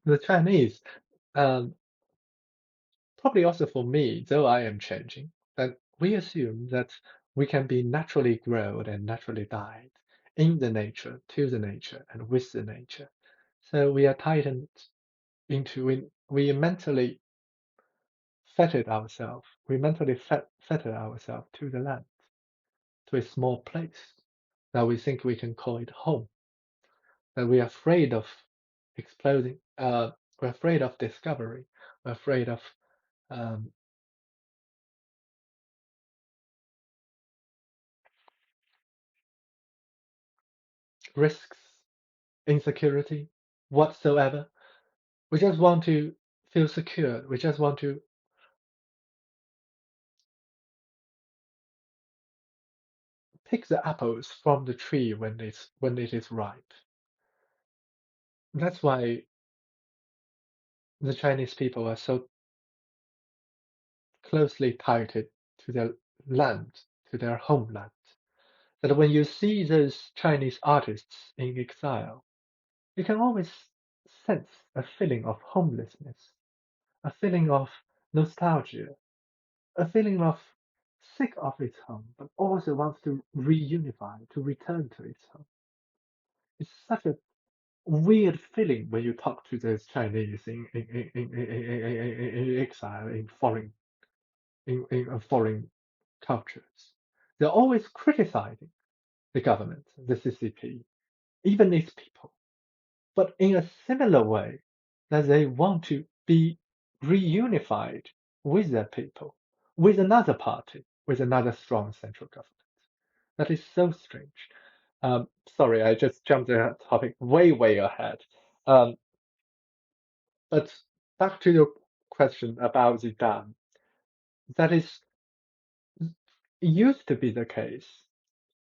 the Chinese, um, probably also for me, though I am changing, that we assume that we can be naturally grown and naturally died in the nature, to the nature, and with the nature. So we are tightened we mentally fettered ourselves to the land, to a small place that we think we can call it home. That we're afraid of exploding, we're afraid of discovery, we're afraid of um, risks, insecurity, whatsoever. We just want to feel secure. We just want to pick the apples from the tree when it is ripe. That's why the Chinese people are so closely tied to their land, to their homeland. That when you see those Chinese artists in exile, you can always sense a feeling of homelessness, a feeling of nostalgia, a feeling of sick of its home, but also wants to reunify, to return to its home. It's such a weird feeling when you talk to those Chinese in exile, in foreign cultures. They're always criticizing the government, the CCP, even its people, but in a similar way that they want to be reunified with their people, with another party, with another strong central government. That is so strange. Sorry, I just jumped the topic way ahead. Um, but back to your question about the dam. That is, it used to be the case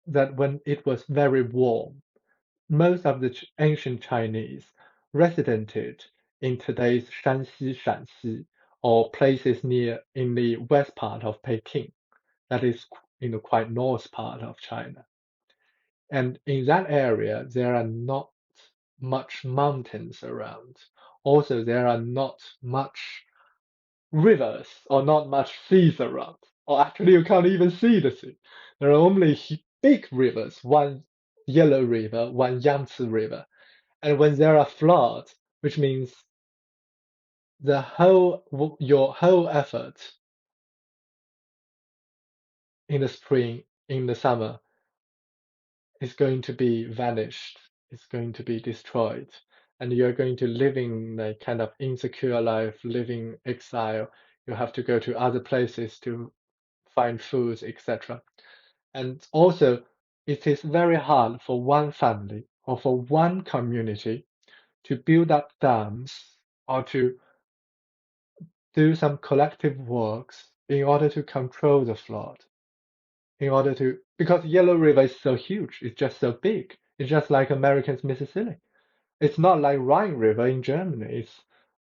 that when it was very warm, most of the ancient Chinese resided in today's Shanxi, or places near in the west part of Peking, that is in the quite north part of China. And in that area, there are not much mountains around. Also, there are not much rivers or not much seas around. Or actually, you can't even see the sea. There are only big rivers, one Yellow River, one Yangtze River. And when there are floods, which means your whole effort in the spring, in the summer, is going to be vanished. It's going to be destroyed. And you're going to live in a kind of insecure life, living exile. You have to go to other places to find foods, etc. And also, it is very hard for one family or for one community to build up dams or to do some collective works in order to control the flood. In order to, because Yellow River is so huge, it's just so big. It's just like America's Mississippi. It's not like Rhine River in Germany.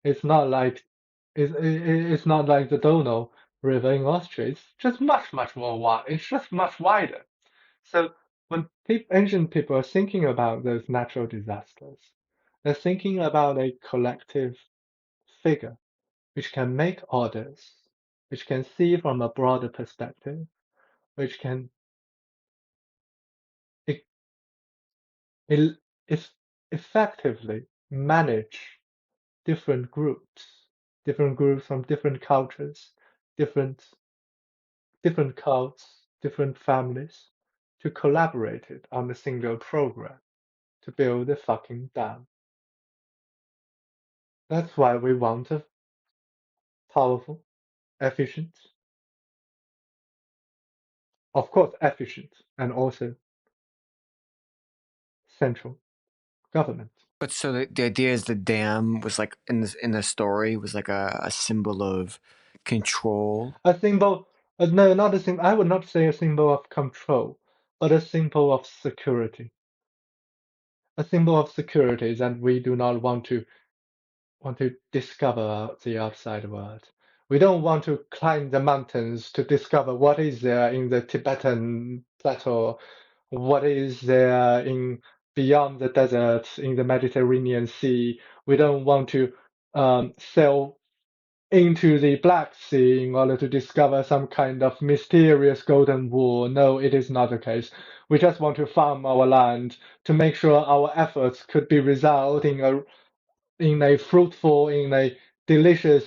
It's not like it's not like the Donau River in Austria. It's just much more wide. It's just much wider. So when ancient people are thinking about those natural disasters, they're thinking about a collective figure which can make orders, which can see from a broader perspective, which can e- el- effectively manage different groups from different cultures, different different cults, different families, to collaborate it on a single program to build a fucking dam. That's why we want a powerful, efficient, of course efficient, and also central government. But so the idea is the dam was like in the story was like a symbol of control. A symbol, no, not a symbol, I would not say a symbol of control, but a symbol of security. A symbol of security is that we do not want to discover the outside world. We don't want to climb the mountains to discover what is there in the Tibetan plateau, what is there in beyond the desert in the Mediterranean Sea. We don't want to sail into the Black Sea in order to discover some kind of mysterious golden wool. No, it is not the case. We just want to farm our land to make sure our efforts could be result in a fruitful, in a delicious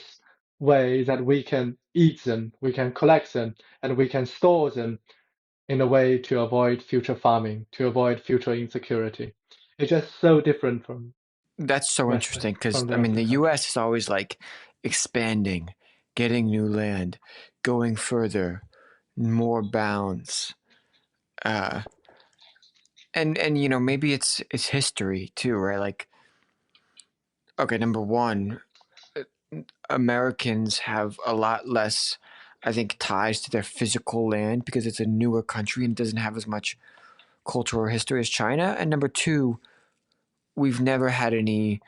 way that we can eat them, we can collect them, and we can store them in a way to avoid future farming, to avoid future insecurity. It's just so different That's so interesting because from I the mean the Western U.S. cultures. is always like expanding, getting new land, going further, more bounds, uh, and you know maybe it's history too, right? Like okay, number one, Americans have a lot less, I think, ties to their physical land because it's a newer country and doesn't have as much cultural history as China. And number two, we've never had any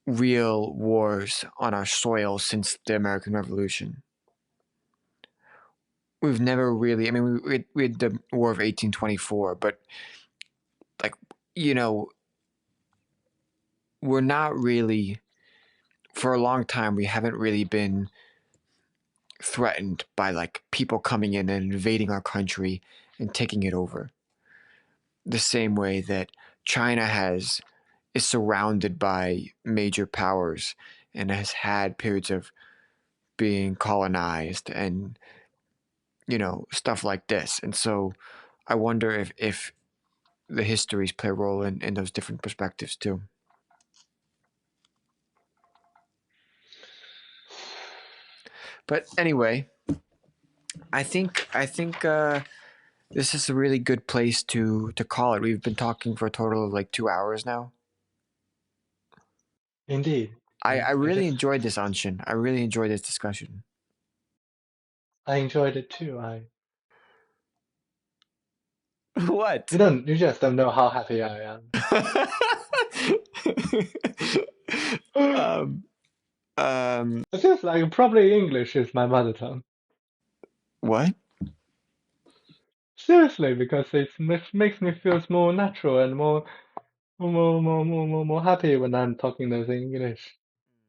real wars on our soil since the American Revolution. we've never really. I mean, we had the War of 1824, but like you know, we're not really for a long time. We haven't really been threatened by like people coming in and invading our country and taking it over. The same way that China has is surrounded by major powers and has had periods of being colonized and stuff like this. And so I wonder if the histories play a role in those different perspectives too. But anyway, I think this is a really good place to call it. We've been talking for a total of like 2 hours now. Indeed. I I really just enjoyed this, Anshin. I really enjoyed this discussion. I enjoyed it too. I What? you just don't know how happy I am. um, um, It feels like probably English is my mother tongue. what? Seriously, because makes me feel more natural and more happy when I'm talking those English.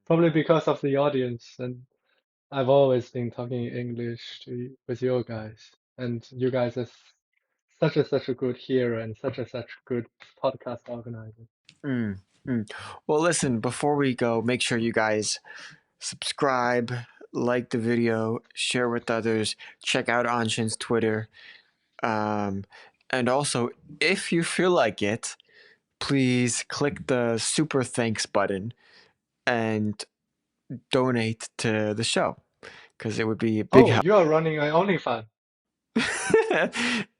Probably because of the audience, and I've always been talking English with you guys, and you guys are such a good hearer and such good podcast organizer. Mm, mm. Well, listen, before we go, make sure you guys subscribe, like the video, share with others, check out Anshin's Twitter. Um, and also, if you feel like it, please click the super thanks button and donate to the show because it would be a big Oh, help. you are running an OnlyFans.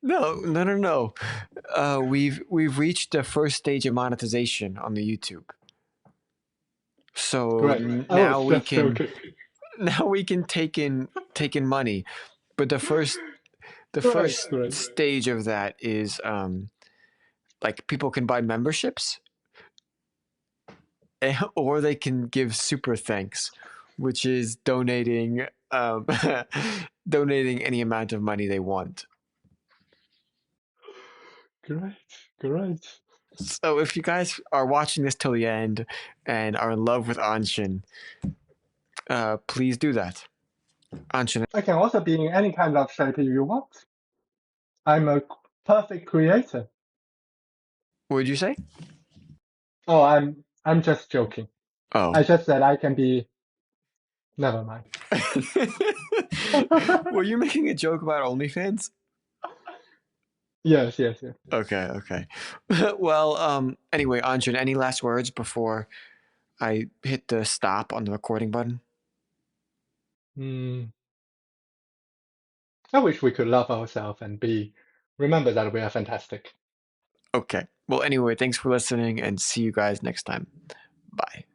No. We've reached the first stage of monetization on the YouTube. So Great. I now was we just can joking. take in money. But the Great, first great. stage of that is like people can buy memberships or they can give super thanks, which is donating donating any amount of money they want. Great, great. So if you guys are watching this till the end and are in love with Anshin, please do that. Anshin, I can also be in any kind of shape you want. I'm a perfect creator. what did you say? Oh, I'm just joking. Oh. I just said I can be. Never mind. Were you making a joke about OnlyFans? Yes, yes, yes. Okay. Well, anyway, Anshin, any last words before I hit the stop on the recording button? Hmm. I wish we could love ourselves and remember that we are fantastic. Okay. Well, anyway, thanks for listening and see you guys next time. Bye.